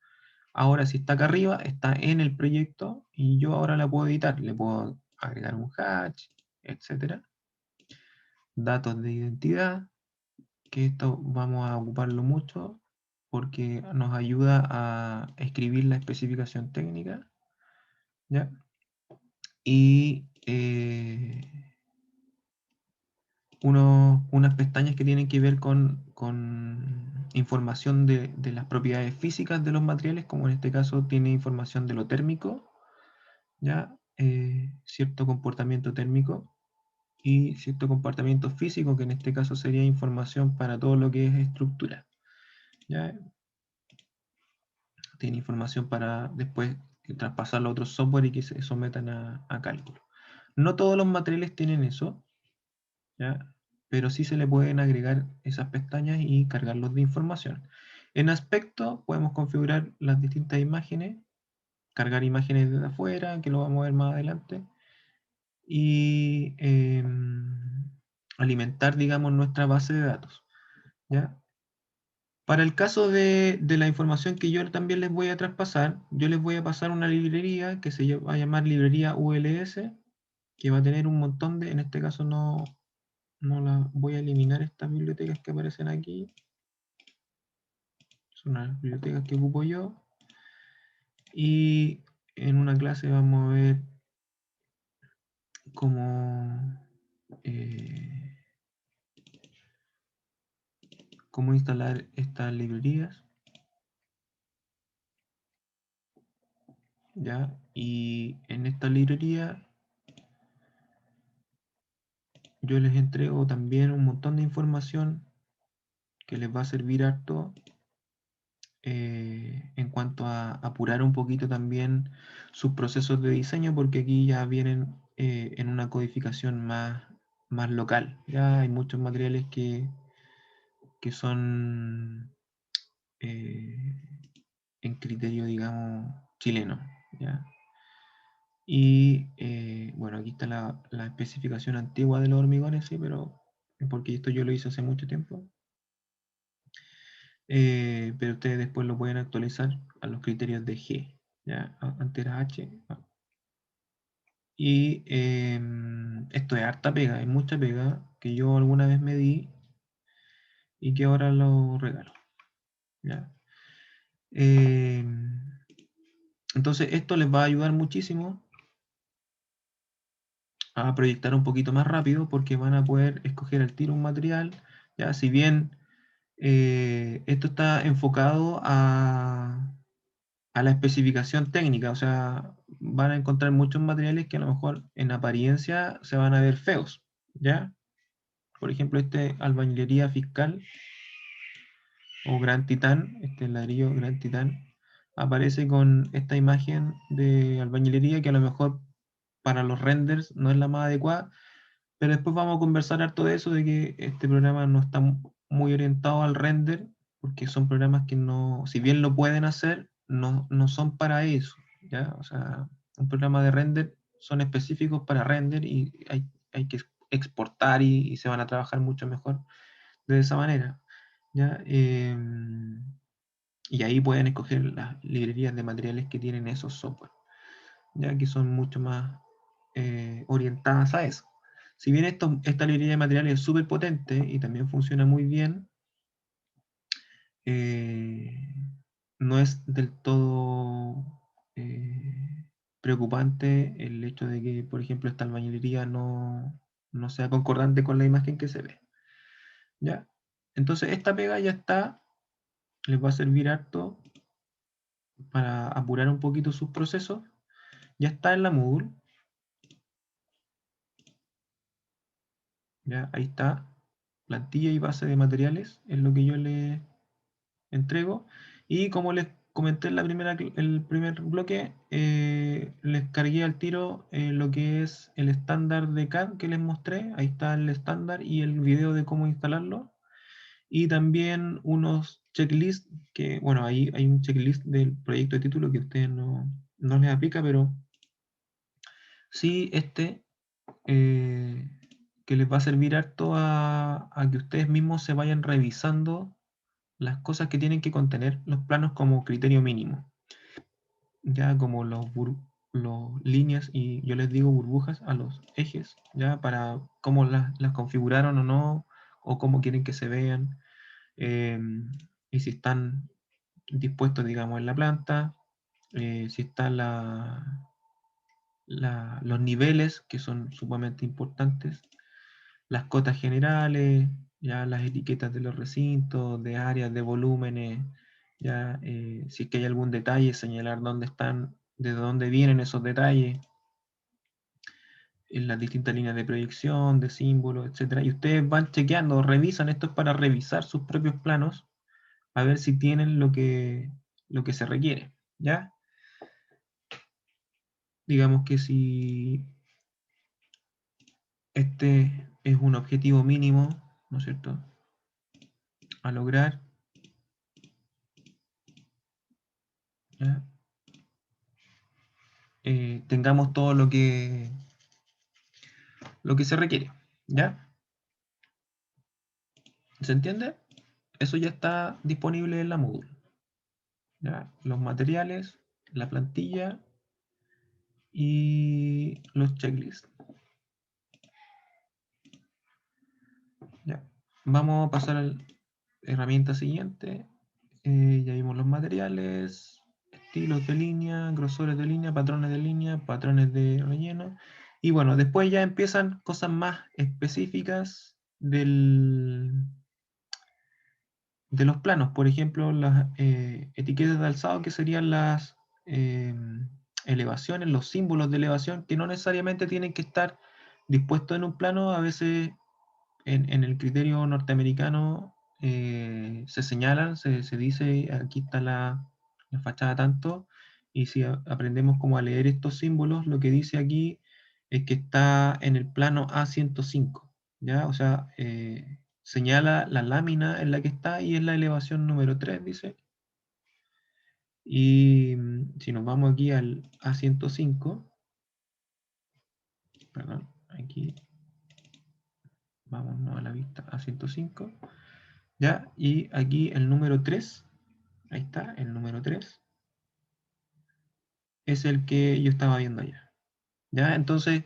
Ahora sí está acá arriba, está en el proyecto y yo ahora la puedo editar. Le puedo agregar un hash, etcétera. Datos de identidad, que esto vamos a ocuparlo mucho porque nos ayuda a escribir la especificación técnica, ¿ya? Y unas pestañas que tienen que ver con información de las propiedades físicas de los materiales, como en este caso tiene información de lo térmico, ¿ya? Cierto comportamiento térmico y cierto comportamiento físico, que en este caso sería información para todo lo que es estructura, ¿ya? Tiene información para después traspasarlo a otros software y que se sometan a cálculo. No todos los materiales tienen eso, ¿ya? Pero sí se le pueden agregar esas pestañas y cargarlos de información. En aspecto podemos configurar las distintas imágenes, cargar imágenes desde afuera, que lo vamos a ver más adelante, y alimentar, digamos, nuestra base de datos, ¿ya? Para el caso de la información que yo también les voy a traspasar, yo les voy a pasar una librería que se va a llamar librería ULS, que va a tener un montón de, en este caso no la voy a eliminar estas bibliotecas que aparecen aquí. Son las bibliotecas que ocupo yo. Y en una clase vamos a ver cómo, cómo instalar estas librerías. ¿Ya? Y en esta librería yo les entrego también un montón de información que les va a servir harto en cuanto a apurar un poquito también sus procesos de diseño, porque aquí ya vienen en una codificación más local. Ya hay muchos materiales que son en criterio, digamos, chileno, ¿ya? Y bueno, aquí está la especificación antigua de los hormigones, sí, pero porque esto yo lo hice hace mucho tiempo. Pero ustedes después lo pueden actualizar a los criterios de G, ¿ya? Antes era H. Y esto es harta pega, es mucha pega que yo alguna vez me di y que ahora lo regalo, ¿ya? Entonces esto les va a ayudar muchísimo a proyectar un poquito más rápido porque van a poder escoger al tiro un material, ya si bien esto está enfocado a la especificación técnica, o sea, van a encontrar muchos materiales que a lo mejor en apariencia se van a ver feos, ¿ya? Por ejemplo, este albañilería fiscal o Gran Titán, este ladrillo Gran Titán, aparece con esta imagen de albañilería que a lo mejor para los renders no es la más adecuada, pero después vamos a conversar harto de eso, de que este programa no está muy orientado al render, porque son programas que no, si bien lo pueden hacer, no son para eso, ¿ya? O sea, un programa de render son específicos para render y hay que exportar y se van a trabajar mucho mejor de esa manera, ¿ya? Y ahí pueden escoger las librerías de materiales que tienen esos software, ya que son mucho más orientadas a eso. Si bien esta librería de materiales es súper potente y también funciona muy bien, no es del todo preocupante el hecho de que, por ejemplo, esta albañilería no sea concordante con la imagen que se ve. ¿Ya? Entonces esta pega ya está, les va a servir harto para apurar un poquito sus procesos. Ya está en la Moodle. Ya, ahí está. Plantilla y base de materiales es lo que yo le entrego. Y como les comenté en el primer bloque, les cargué al tiro lo que es el estándar de CAD que les mostré. Ahí está el estándar y el video de cómo instalarlo. Y también unos checklists que, bueno, ahí hay un checklist del proyecto de título que a ustedes no les aplica, pero sí que les va a servir harto a que ustedes mismos se vayan revisando las cosas que tienen que contener los planos como criterio mínimo. Ya como los líneas, y yo les digo burbujas a los ejes, ya para cómo las configuraron o no, o cómo quieren que se vean, y si están dispuestos, digamos, en la planta, si están los niveles, que son sumamente importantes, las cotas generales, ya las etiquetas de los recintos, de áreas, de volúmenes, ya si es que hay algún detalle, señalar dónde están, de dónde vienen esos detalles, en las distintas líneas de proyección, de símbolos, etc. Y ustedes van chequeando, revisan, esto es para revisar sus propios planos, a ver si tienen lo que se requiere, ¿ya? Digamos que si este es un objetivo mínimo, ¿no es cierto?, a lograr, ¿ya? Tengamos todo lo que se requiere, ¿ya? ¿Se entiende? Eso ya está disponible en la Moodle, ¿ya? Los materiales, la plantilla y los checklists, ¿ya? Vamos a pasar a la herramienta siguiente. Ya vimos los materiales, estilos de línea, grosores de línea, patrones de relleno. Y bueno, después ya empiezan cosas más específicas de los planos. Por ejemplo, las etiquetas de alzado, que serían las elevaciones, los símbolos de elevación, que no necesariamente tienen que estar dispuestos en un plano. A veces en el criterio norteamericano se señalan, se dice, aquí está la fachada tanto, y si aprendemos como a leer estos símbolos, lo que dice aquí es que está en el plano A105, ¿ya? O sea, señala la lámina en la que está y es la elevación número 3, dice. Y si nos vamos aquí al A105, perdón, aquí, vámonos a la vista A105, ¿ya? Y aquí el número 3, ahí está, el número 3, es el que yo estaba viendo allá, ¿ya? Entonces,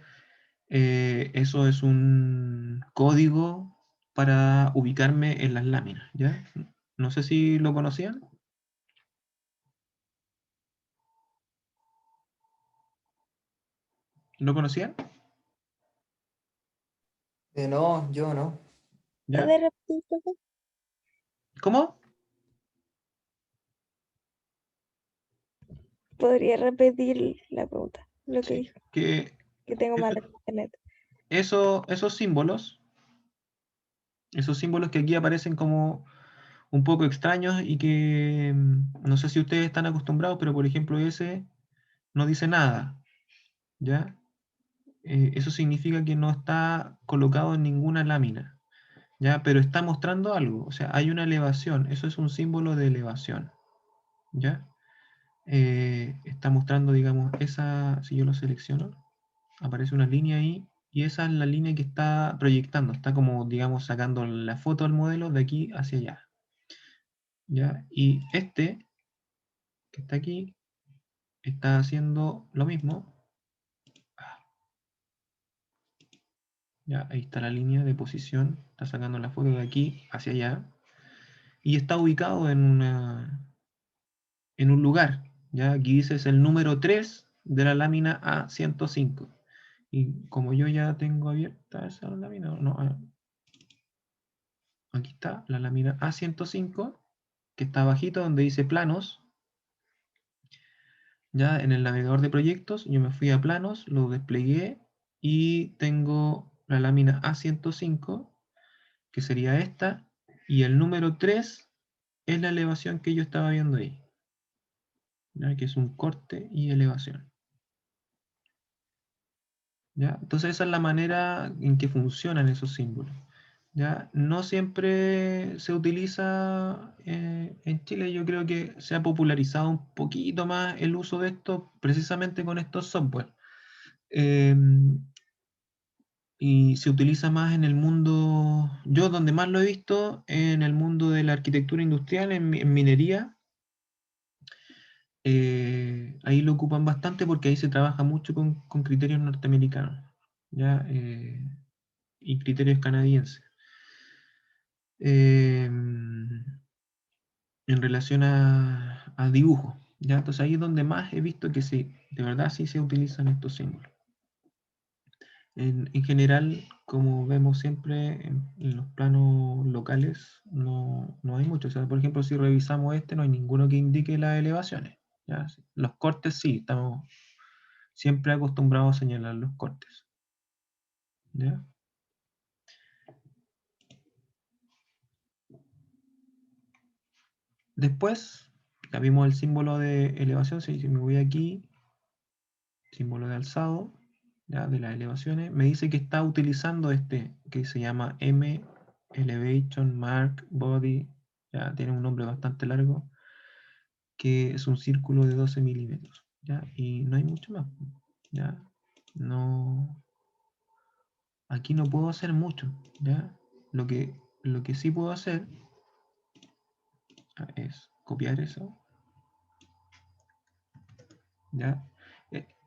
eso es un código para ubicarme en las láminas, ¿ya? No sé si lo conocían. ¿Lo conocían? No, yo no. ¿Ya? ¿Puede repetir, profe? ¿Cómo? ¿Podría repetir la pregunta? Lo que Sí, dijo, que que tengo eso- mala internet. esos símbolos que aquí aparecen como un poco extraños y que no sé si ustedes están acostumbrados, pero por ejemplo ese no dice nada, ¿ya? Eso significa que no está colocado en ninguna lámina, ¿ya? Pero está mostrando algo, o sea, hay una elevación, eso es un símbolo de elevación, ¿ya? Está mostrando, digamos, si yo lo selecciono, aparece una línea ahí, y esa es la línea que está proyectando, está como, digamos, sacando la foto al modelo de aquí hacia allá, ¿ya? Y que está aquí, está haciendo lo mismo. Ya, ahí está la línea de posición, está sacando la foto de aquí hacia allá, y está ubicado en un lugar, ya aquí dice es el número 3 de la lámina A105, y como yo ya tengo abierta esa lámina, no, aquí está la lámina A105, que está abajito donde dice planos, ya en el navegador de proyectos, yo me fui a planos, lo desplegué, y tengo la lámina A105, que sería esta, y el número 3 es la elevación que yo estaba viendo ahí, ¿ya? Que es un corte y elevación. ¿Ya? Entonces esa es la manera en que funcionan esos símbolos. ¿Ya? No siempre se utiliza en Chile, yo creo que se ha popularizado un poquito más el uso de esto precisamente con estos software. Y se utiliza más en el mundo, yo donde más lo he visto, en el mundo de la arquitectura industrial, en minería. Ahí lo ocupan bastante porque ahí se trabaja mucho con criterios norteamericanos, ¿ya? Y criterios canadienses. En relación a dibujo, ¿ya? Entonces ahí es donde más he visto que sí, de verdad sí se utilizan estos símbolos. En general, como vemos siempre en los planos locales, no hay mucho. O sea, por ejemplo, si revisamos este, no hay ninguno que indique las elevaciones, ¿ya? Los cortes sí, estamos siempre acostumbrados a señalar los cortes, ¿ya? Después, ya vimos el símbolo de elevación. Si me voy aquí, símbolo de alzado, ¿ya? De las elevaciones, me dice que está utilizando este que se llama M Elevation Mark Body, ya tiene un nombre bastante largo, que es un círculo de 12 milímetros, ¿ya? Y no hay mucho más, ¿ya? No, aquí no puedo hacer mucho, ¿ya? Lo que sí puedo hacer es copiar eso, ¿ya?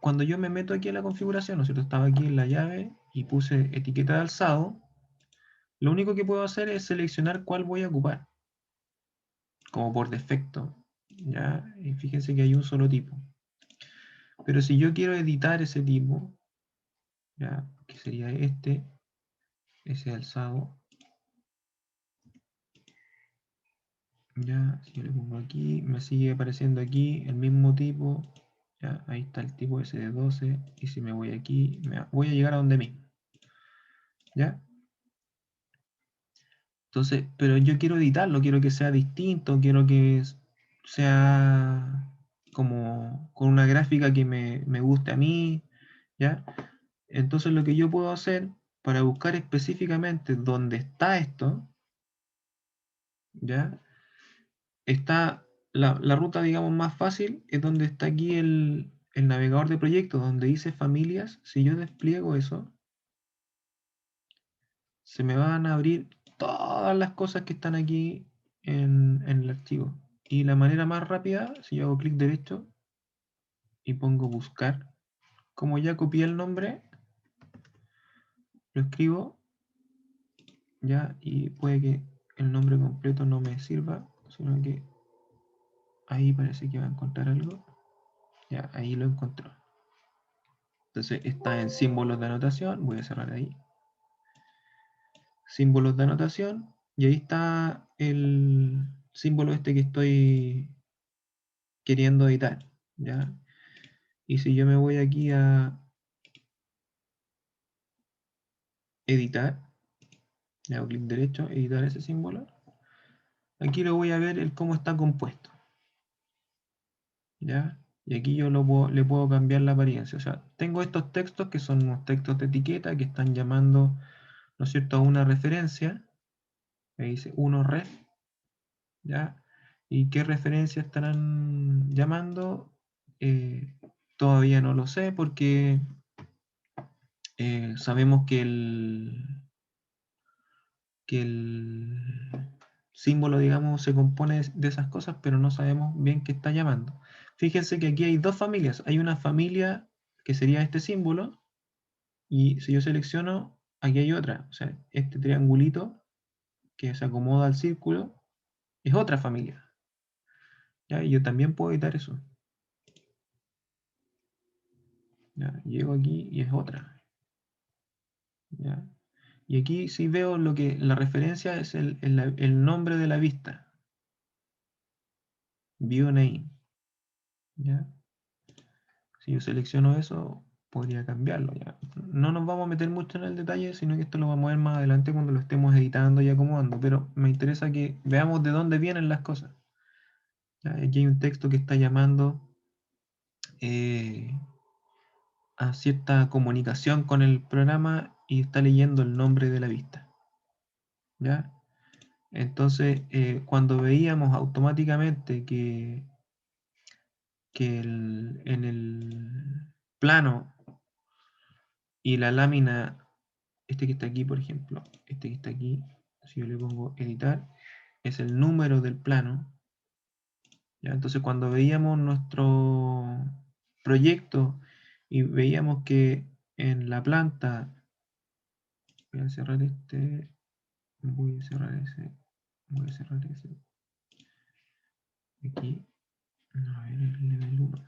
Cuando yo me meto aquí en la configuración, ¿no es cierto? Estaba aquí en la llave y puse etiqueta de alzado. Lo único que puedo hacer es seleccionar cuál voy a ocupar, como por defecto, ¿ya? Y fíjense que hay un solo tipo. Pero si yo quiero editar ese tipo, ¿ya? Que sería ese alzado, ¿ya? Si yo le pongo aquí, me sigue apareciendo aquí el mismo tipo, ¿ya? Ahí está el tipo ese de 12, y si me voy aquí, voy a llegar a donde mismo, ¿ya? Entonces, pero yo quiero editarlo, quiero que sea distinto, quiero que sea como con una gráfica que me guste a mí, ¿ya? Entonces lo que yo puedo hacer para buscar específicamente dónde está esto, ¿ya? Está la ruta, digamos, más fácil, es donde está aquí el navegador de proyectos, donde dice familias. Si yo despliego eso, se me van a abrir todas las cosas que están aquí en el archivo. Y la manera más rápida, si yo hago clic derecho y pongo buscar, como ya copié el nombre, lo escribo, ya, y puede que el nombre completo no me sirva, sino que ahí parece que va a encontrar algo. Ya, ahí lo encontró. Entonces está en símbolos de anotación, voy a cerrar ahí. Símbolos de anotación, y ahí está el símbolo este que estoy queriendo editar, ¿ya? Y si yo me voy aquí a editar, le hago clic derecho, editar ese símbolo, aquí lo voy a ver el cómo está compuesto, ¿ya? Y aquí yo le puedo cambiar la apariencia. O sea, tengo estos textos que son unos textos de etiqueta que están llamando, ¿no es cierto?, a una referencia. Ahí dice 1ref, ¿ya? ¿Y qué referencia estarán llamando? Todavía no lo sé porque sabemos que el símbolo, digamos, se compone de esas cosas, pero no sabemos bien qué está llamando. Fíjense que aquí hay dos familias. Hay una familia que sería este símbolo, y si yo selecciono, aquí hay otra. O sea, este triangulito que se acomoda al círculo es otra familia. ¿Ya? Y yo también puedo editar eso. ¿Ya? Llego aquí y es otra. ¿Ya? Y aquí sí veo lo que la referencia es el nombre de la vista. View name. ¿Ya? Si yo selecciono eso, podría cambiarlo ya. No nos vamos a meter mucho en el detalle, sino que esto lo vamos a ver más adelante cuando lo estemos editando y acomodando, pero me interesa que veamos de dónde vienen las cosas. Ya, aquí hay un texto que está llamando a cierta comunicación con el programa y está leyendo el nombre de la vista. ¿Ya? Entonces, cuando veíamos automáticamente que en el plano y la lámina, este que está aquí, por ejemplo, este que está aquí, si yo le pongo editar, es el número del plano. ¿Ya? Entonces, cuando veíamos nuestro proyecto y veíamos que en la planta, voy a cerrar este, voy a cerrar ese, voy a cerrar ese, aquí, a ver, el nivel 1.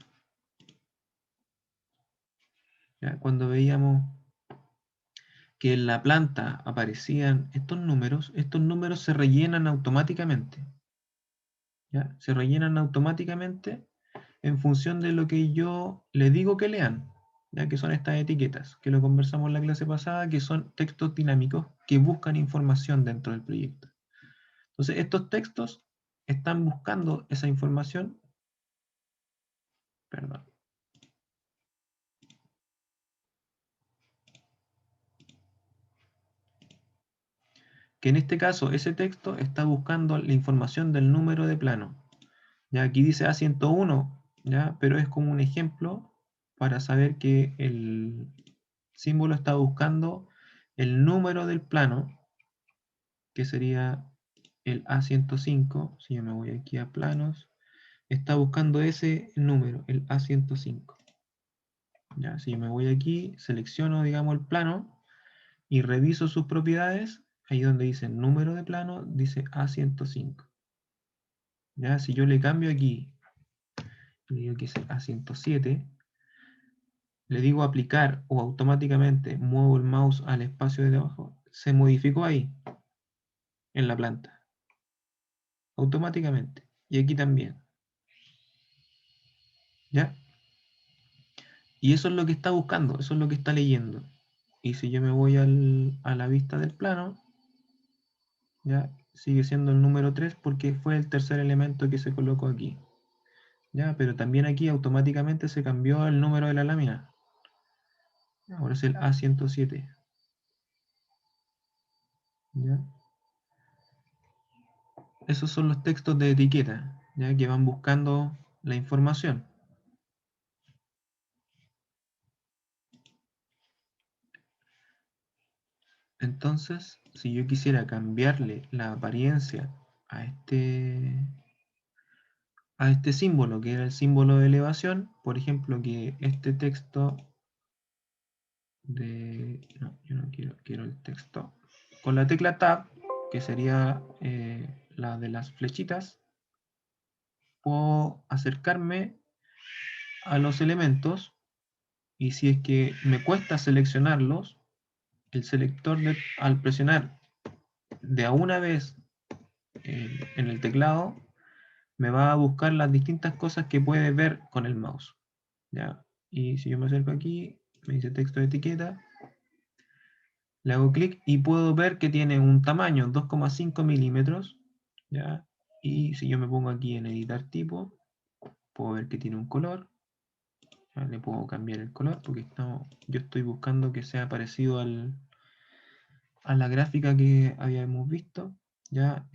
¿Ya? Cuando veíamos que en la planta aparecían estos números se rellenan automáticamente. ¿Ya? Se rellenan automáticamente en función de lo que yo le digo que lean, ya que son estas etiquetas, que lo conversamos en la clase pasada, que son textos dinámicos que buscan información dentro del proyecto. Entonces, estos textos están buscando esa información, perdón, que en este caso ese texto está buscando la información del número de plano. Ya aquí dice A101, ¿ya? Pero es como un ejemplo para saber que el símbolo está buscando el número del plano, que sería el A105. Si yo me voy aquí a planos, está buscando ese número, el A105. ¿Ya? Si yo me voy aquí, selecciono, digamos, el plano y reviso sus propiedades, ahí donde dice número de plano, dice A105. ¿Ya? Si yo le cambio aquí, le digo que es el A107, le digo aplicar o automáticamente muevo el mouse al espacio de debajo, se modificó ahí, en la planta, automáticamente. Y aquí también. ¿Ya? Y eso es lo que está buscando, eso es lo que está leyendo. Y si yo me voy a la vista del plano, ya sigue siendo el número 3 porque fue el tercer elemento que se colocó aquí. ¿Ya? Pero también aquí automáticamente se cambió el número de la lámina. Ahora es el A107. ¿Ya? Esos son los textos de etiqueta, ¿ya? Que van buscando la información. Entonces, si yo quisiera cambiarle la apariencia a este símbolo, que era el símbolo de elevación, por ejemplo, que este texto no, yo no quiero el texto. Con la tecla Tab, que sería la de las flechitas, puedo acercarme a los elementos y si es que me cuesta seleccionarlos, el selector al presionar de a una vez en el teclado, me va a buscar las distintas cosas que puede ver con el mouse. ¿Ya? Y si yo me acerco aquí, me dice texto de etiqueta, le hago clic y puedo ver que tiene un tamaño 2,5 milímetros. ¿Ya? Y si yo me pongo aquí en editar tipo, puedo ver que tiene un color. ¿Ya? Le puedo cambiar el color porque yo estoy buscando que sea parecido a la gráfica que habíamos visto. Ya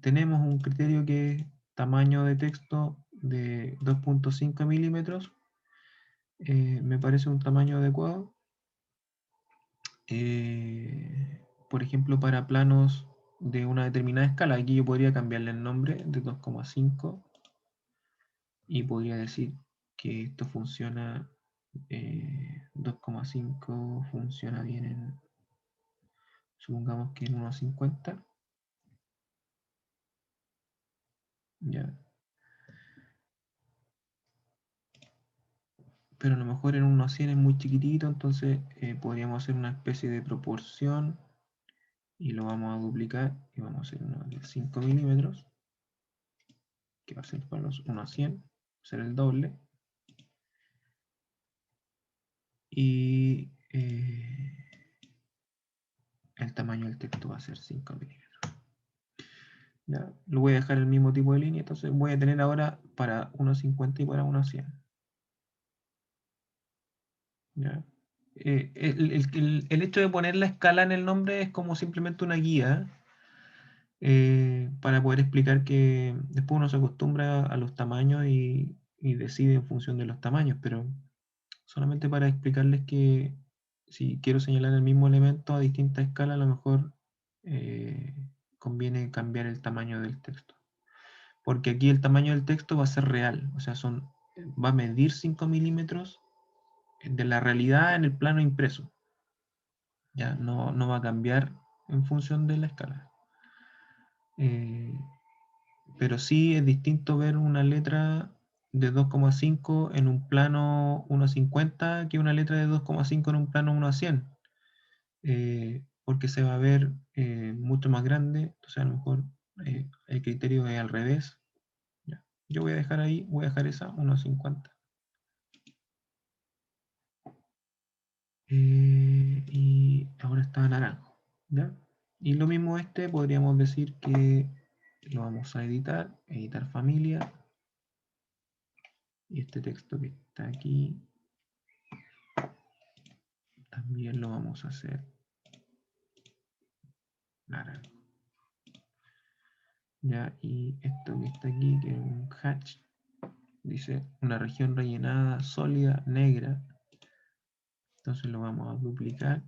tenemos un criterio que es tamaño de texto de 2,5 milímetros. Me parece un tamaño adecuado. Por ejemplo, para planos de una determinada escala, aquí yo podría cambiarle el nombre de 2,5 y podría decir que esto funciona, 2,5 funciona bien en, supongamos que en 1,50. Ya. Pero a lo mejor en 1,100 es muy chiquitito, entonces podríamos hacer una especie de proporción y lo vamos a duplicar y vamos a hacer uno de 5 milímetros, que va a ser para los 1,100, va a ser el doble. y el tamaño del texto va a ser 5 milímetros. Ya, lo voy a dejar el mismo tipo de línea, entonces voy a tener ahora para 1.50 y para 1.100. ¿Ya? El hecho de poner la escala en el nombre es como simplemente una guía para poder explicar que después uno se acostumbra a los tamaños y decide en función de los tamaños, pero solamente para explicarles que si quiero señalar el mismo elemento a distinta escala, a lo mejor conviene cambiar el tamaño del texto. Porque aquí el tamaño del texto va a ser real, o sea, va a medir 5 milímetros de la realidad en el plano impreso. Ya no va a cambiar en función de la escala. Pero sí es distinto ver una letra de 2,5 en un plano 1,50 que una letra de 2,5 en un plano 1:100. Porque se va a ver mucho más grande, entonces a lo mejor el criterio es al revés. Ya. Yo voy a dejar ahí, voy a dejar esa 1,50. Y ahora está naranjo, ¿ya? Y lo mismo podríamos decir que lo vamos a editar familia, y este texto que está aquí también lo vamos a hacer naranjo. Ya, y esto que está aquí, que es un hatch, dice una región rellenada, sólida, negra. Entonces lo vamos a duplicar.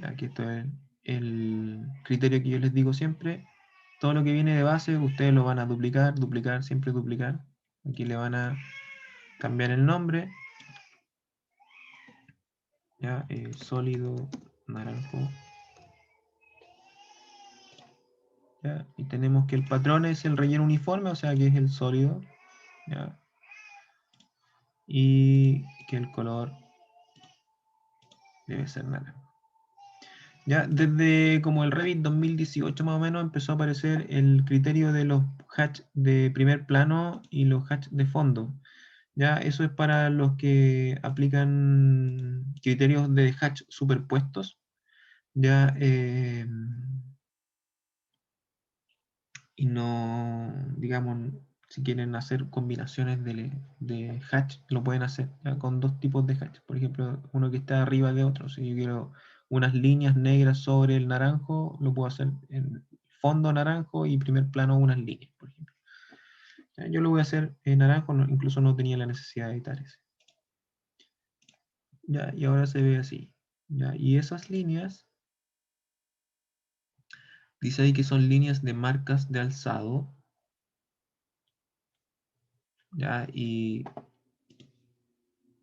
Aquí esto es el criterio que yo les digo siempre. Todo lo que viene de base, ustedes lo van a duplicar, duplicar, siempre duplicar. Aquí le van a cambiar el nombre. Ya, sólido, naranjo. ¿Ya? Y tenemos que el patrón es el relleno uniforme, o sea que es el sólido. ¿Ya? Y que el color debe ser naranjo. Ya, desde como el Revit 2018 más o menos empezó a aparecer el criterio de los hatch de primer plano y los hatch de fondo. Ya, eso es para los que aplican criterios de hatch superpuestos. Ya, y no, digamos, si quieren hacer combinaciones de hatch, lo pueden hacer ¿ya? Con dos tipos de hatch. Por ejemplo, uno que está arriba de otro. Si yo quiero unas líneas negras sobre el naranjo, lo puedo hacer en fondo naranjo y primer plano unas líneas, por ejemplo. ¿Ya? Yo lo voy a hacer en naranjo, incluso no tenía la necesidad de editar ese. ¿Ya? Y ahora se ve así. ¿Ya? Y esas líneas, dice ahí que son líneas de marcas de alzado. ¿Ya? Y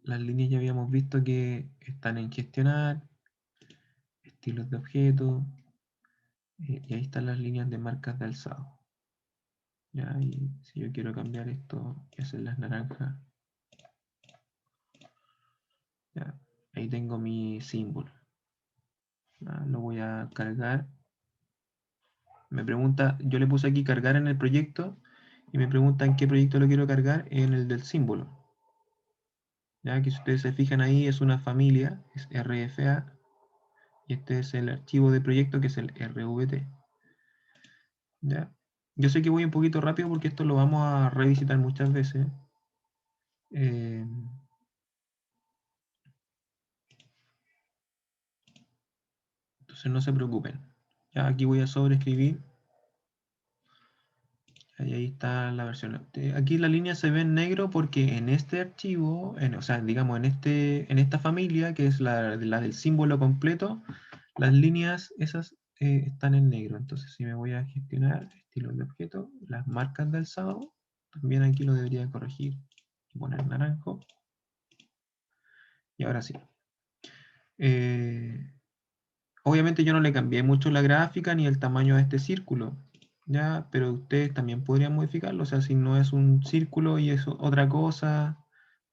las líneas ya habíamos visto que están en gestionar, estilos de objeto, y ahí están las líneas de marcas de alzado. ¿Ya? Y si yo quiero cambiar esto y hacerlas naranjas, ¿ya? Ahí tengo mi símbolo. ¿Ya? Lo voy a cargar. Me pregunta, yo le puse aquí cargar en el proyecto y me pregunta en qué proyecto lo quiero cargar, en el del símbolo. Ya que si ustedes se fijan ahí es una familia, es RFA, y este es el archivo de proyecto que es el RVT. ¿Ya? Yo sé que voy un poquito rápido porque esto lo vamos a revisitar muchas veces. Entonces no se preocupen. Ya aquí voy a sobreescribir. Ahí está la versión. Aquí la línea se ve en negro porque en este archivo, o sea, digamos en esta familia, que es la del símbolo completo, las líneas esas están en negro. Entonces si me voy a gestionar estilos de objeto, las marcas de alzado, también aquí lo debería corregir y poner naranjo. Y ahora sí. Obviamente yo no le cambié mucho la gráfica ni el tamaño de este círculo, ¿ya? Pero ustedes también podrían modificarlo, o sea, si no es un círculo y es otra cosa,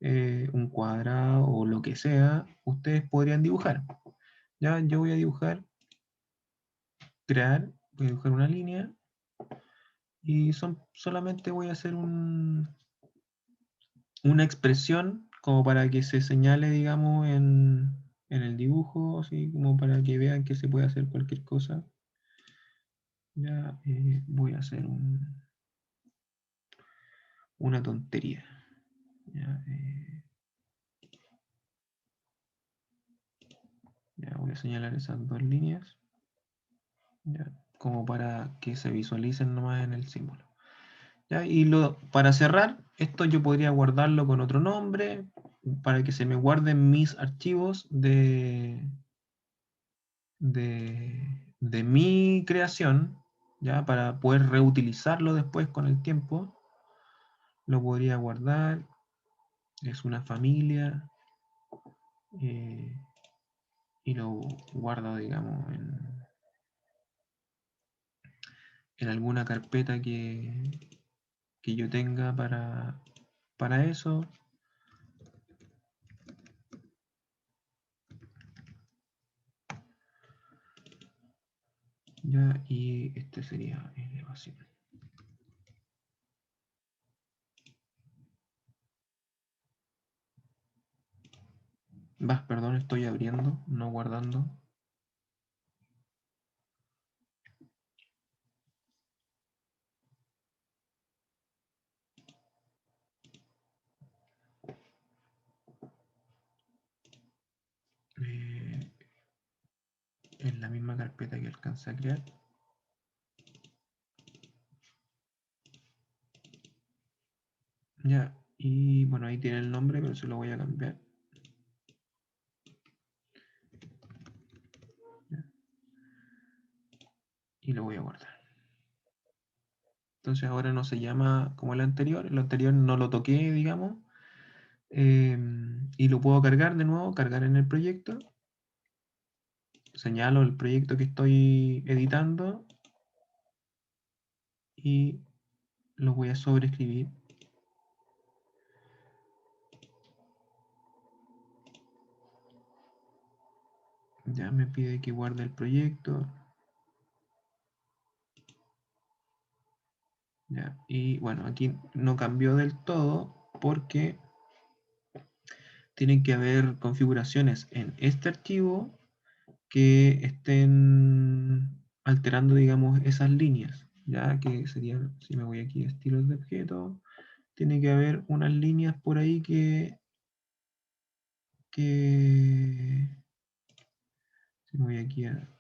un cuadrado o lo que sea, ustedes podrían dibujar. ¿Ya? Yo voy a dibujar, voy a dibujar una línea y solamente voy a hacer una expresión como para que se señale, digamos, en el dibujo, así como para que vean que se puede hacer cualquier cosa. Ya voy a hacer una tontería. Ya, ya voy a señalar esas dos líneas, ya, como para que se visualicen nomás en el símbolo. ¿Ya? Y para cerrar, esto yo podría guardarlo con otro nombre, para que se me guarden mis archivos de mi creación, ¿ya? Para poder reutilizarlo después con el tiempo. Lo podría guardar, es una familia, y lo guardo, digamos, en alguna carpeta que yo tenga para eso. Ya, y este sería elevación. Perdón, estoy abriendo, no guardando. En la misma carpeta que alcancé a crear. Ya, y bueno, ahí tiene el nombre, pero se lo voy a cambiar. Ya, y lo voy a guardar. Entonces ahora no se llama como el anterior no lo toqué, digamos. Y lo puedo cargar de nuevo, cargar en el proyecto. Señalo el proyecto que estoy editando y lo voy a sobreescribir. Ya me pide que guarde el proyecto. Ya, y bueno, aquí no cambió del todo porque tienen que haber configuraciones en este archivo que estén alterando, digamos, esas líneas. Ya que serían, si me voy aquí a estilos de objeto, tiene que haber unas líneas por ahí si me voy aquí a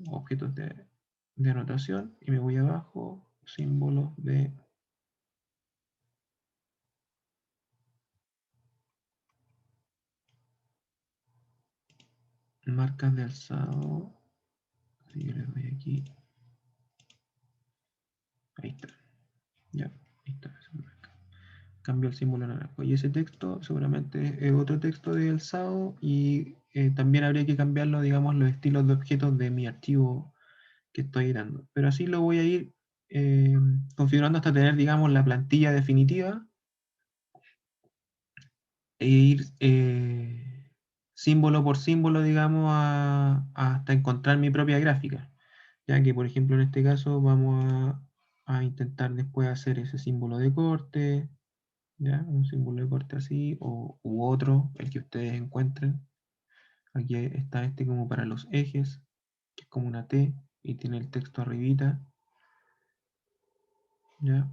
objetos de anotación y me voy abajo, símbolos de marcas de alzado. Si yo le doy aquí, ahí está. Ya, ahí está esa marca. Cambio el símbolo naranjo. Y ese texto seguramente es otro texto de alzado y también habría que cambiarlo, digamos, los estilos de objetos de mi archivo que estoy dando. Pero así lo voy a ir configurando hasta tener, digamos, la plantilla definitiva e ir símbolo por símbolo, digamos, hasta encontrar mi propia gráfica. Ya que, por ejemplo, en este caso vamos a intentar después hacer ese símbolo de corte, ¿ya? Un símbolo de corte así, u otro, el que ustedes encuentren. Aquí está este como para los ejes, que es como una T y tiene el texto arribita. ¿Ya?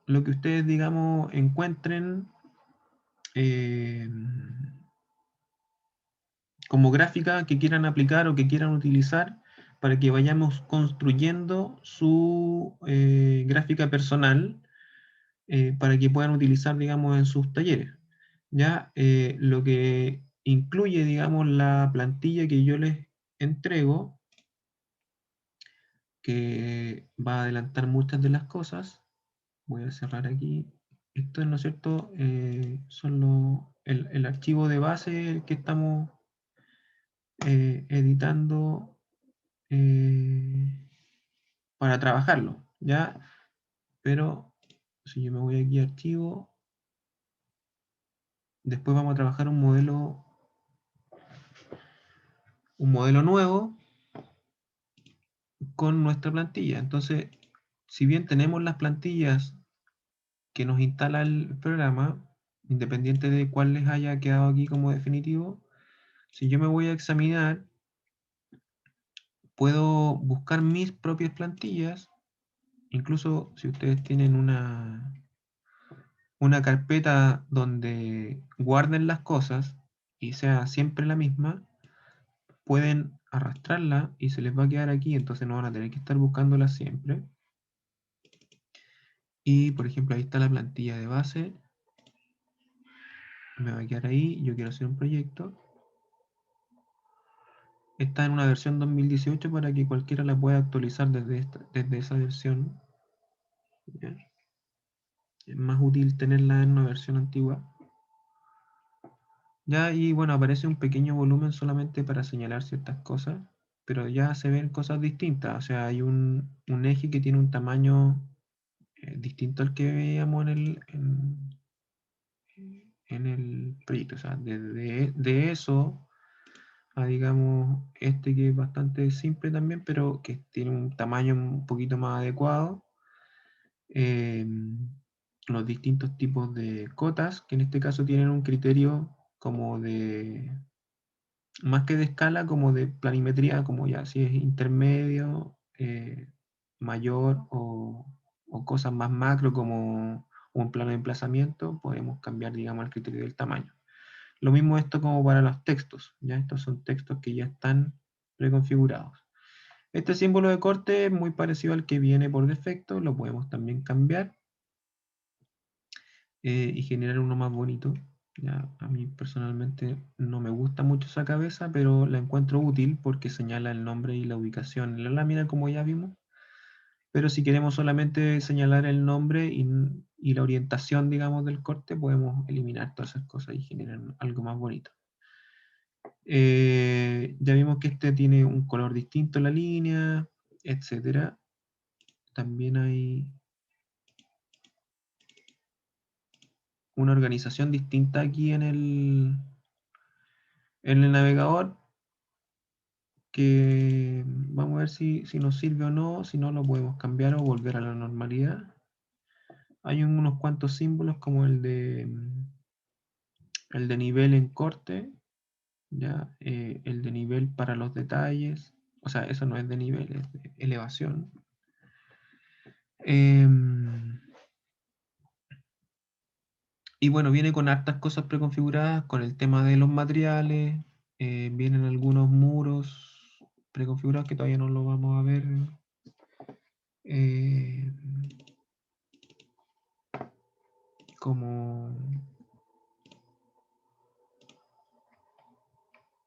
Lo que ustedes, digamos, encuentren como gráfica que quieran aplicar o que quieran utilizar para que vayamos construyendo su gráfica personal para que puedan utilizar, digamos, en sus talleres. Ya lo que incluye, digamos, la plantilla que yo les entrego, que va a adelantar muchas de las cosas. Voy a cerrar aquí. Esto, ¿no es cierto? Son el archivo de base que estamos editando para trabajarlo, ¿ya? Pero si yo me voy aquí a archivo, después vamos a trabajar un modelo nuevo con nuestra plantilla. Entonces, si bien tenemos las plantillas que nos instala el programa, independiente de cuál les haya quedado aquí como definitivo, si yo me voy a examinar, puedo buscar mis propias plantillas, incluso si ustedes tienen una carpeta donde guarden las cosas y sea siempre la misma, pueden arrastrarla y se les va a quedar aquí, entonces no van a tener que estar buscándola siempre. Y por ejemplo, ahí está la plantilla de base. Me va a quedar ahí, yo quiero hacer un proyecto. Está en una versión 2018 para que cualquiera la pueda actualizar desde esa versión. ¿Ya? Es más útil tenerla en una versión antigua. Ya, y bueno, aparece un pequeño volumen solamente para señalar ciertas cosas, pero ya se ven cosas distintas. O sea, hay un eje que tiene un tamaño distinto al que veíamos en el proyecto. O sea, de eso a, digamos, este que es bastante simple también, pero que tiene un tamaño un poquito más adecuado. Los distintos tipos de cotas, que en este caso tienen un criterio como de, más que de escala, como de planimetría, como ya si es intermedio, mayor o cosas más macro como un plano de emplazamiento, podemos cambiar, digamos, el criterio del tamaño. Lo mismo esto como para los textos, ya estos son textos que ya están preconfigurados. Este símbolo de corte es muy parecido al que viene por defecto, lo podemos también cambiar y generar uno más bonito. Ya, a mí personalmente no me gusta mucho esa cabeza, pero la encuentro útil porque señala el nombre y la ubicación en la lámina, como ya vimos. Pero si queremos solamente señalar el nombre y la orientación, digamos, del corte, podemos eliminar todas esas cosas y generar algo más bonito. Ya vimos que este tiene un color distinto en la línea, etcétera. También hay una organización distinta aquí en el navegador que vamos a ver si nos sirve o no, si no lo podemos cambiar o volver a la normalidad. Hay unos cuantos símbolos como el de nivel en corte, ya, el de nivel para los detalles, o sea, eso no es de nivel, es de elevación. Y bueno, viene con hartas cosas preconfiguradas, con el tema de los materiales, vienen algunos muros preconfigurados que todavía no lo vamos a ver. Como...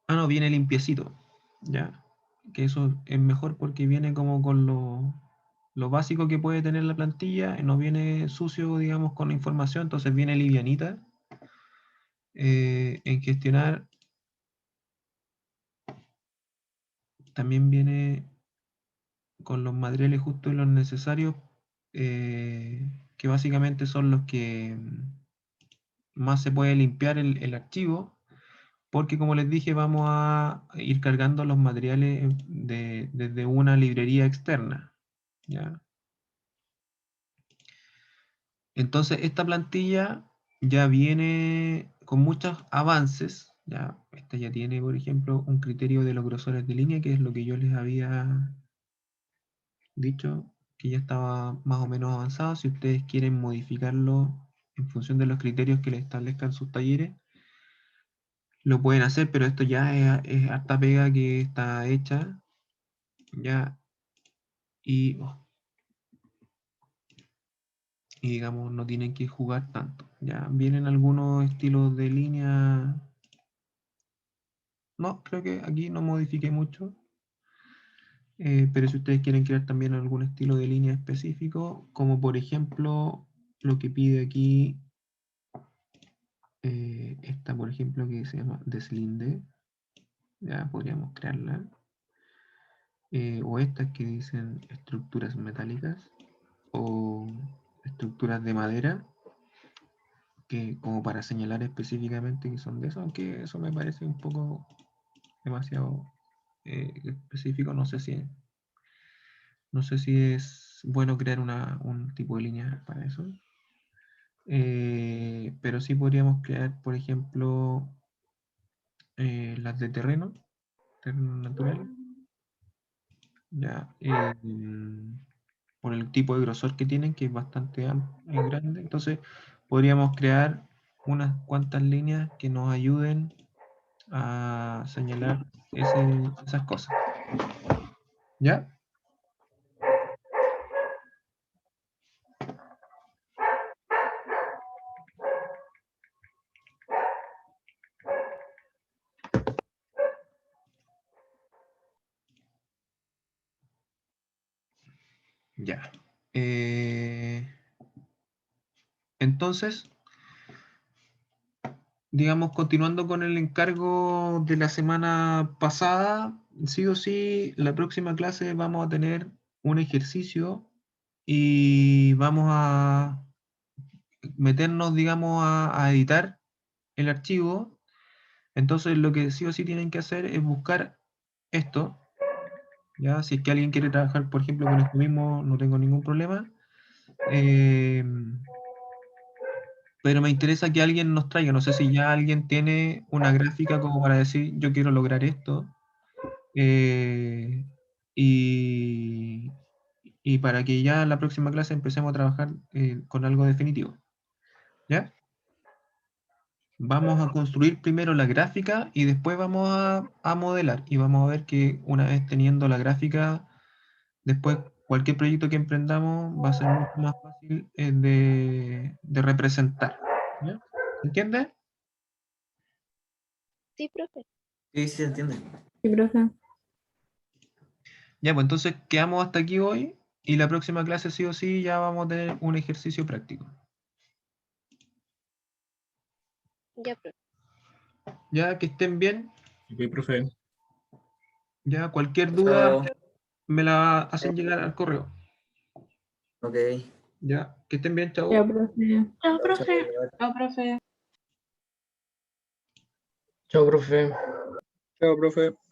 Ah, no, viene limpiecito, ya. Que eso es mejor porque viene como con lo básico que puede tener la plantilla, no viene sucio, digamos, con información, entonces viene livianita. En gestionar también viene con los materiales justos y los necesarios, que básicamente son los que más se puede limpiar el archivo, porque como les dije, vamos a ir cargando los materiales desde una librería externa, ¿ya? Entonces, esta plantilla ya viene con muchos avances, ¿ya? Esta ya tiene, por ejemplo, un criterio de los grosores de línea, que es lo que yo les había dicho, que ya estaba más o menos avanzado. Si ustedes quieren modificarlo en función de los criterios que les establezcan sus talleres, lo pueden hacer, pero esto ya es harta pega que está hecha, ya, y digamos, no tienen que jugar tanto. Ya vienen algunos estilos de línea. No, creo que aquí no modifiqué mucho. Pero si ustedes quieren crear también algún estilo de línea específico, como por ejemplo lo que pide aquí esta, por ejemplo, que se llama deslinde, ya podríamos crearla. O estas que dicen estructuras metálicas o estructuras de madera, que como para señalar específicamente que son de eso, aunque eso me parece un poco demasiado específico, no sé si es bueno crear un tipo de línea para eso. Pero sí podríamos crear, por ejemplo, las de terreno natural. Ya, por el tipo de grosor que tienen, que es bastante grande. Entonces, podríamos crear unas cuantas líneas que nos ayuden a señalar esas cosas. ¿Ya? Ya. Entonces, digamos, continuando con el encargo de la semana pasada, sí o sí, la próxima clase vamos a tener un ejercicio y vamos a meternos, digamos, a editar el archivo. Entonces, lo que sí o sí tienen que hacer es buscar esto. Ya, si es que alguien quiere trabajar, por ejemplo, con esto mismo, no tengo ningún problema. Pero me interesa que alguien nos traiga, no sé si ya alguien tiene una gráfica como para decir, yo quiero lograr esto. Y, y para que ya en la próxima clase empecemos a trabajar con algo definitivo. ¿Ya? Vamos a construir primero la gráfica y después vamos a modelar. Y vamos a ver que una vez teniendo la gráfica, después cualquier proyecto que emprendamos va a ser mucho más fácil de representar. ¿Ya? ¿Se entiende? Sí, profe. Sí, sí se entiende. Sí, profe. Ya, pues entonces quedamos hasta aquí hoy y la próxima clase sí o sí ya vamos a tener un ejercicio práctico. Ya, profe. Ya, que estén bien. Ok, profe. Ya, cualquier duda Chao. me la hacen llegar al correo. Ok. Ya, que estén bien, chao. Ya, profe. Chao, Chao, chao. profe. Chao, profe. Chao, profe. Chao, profe.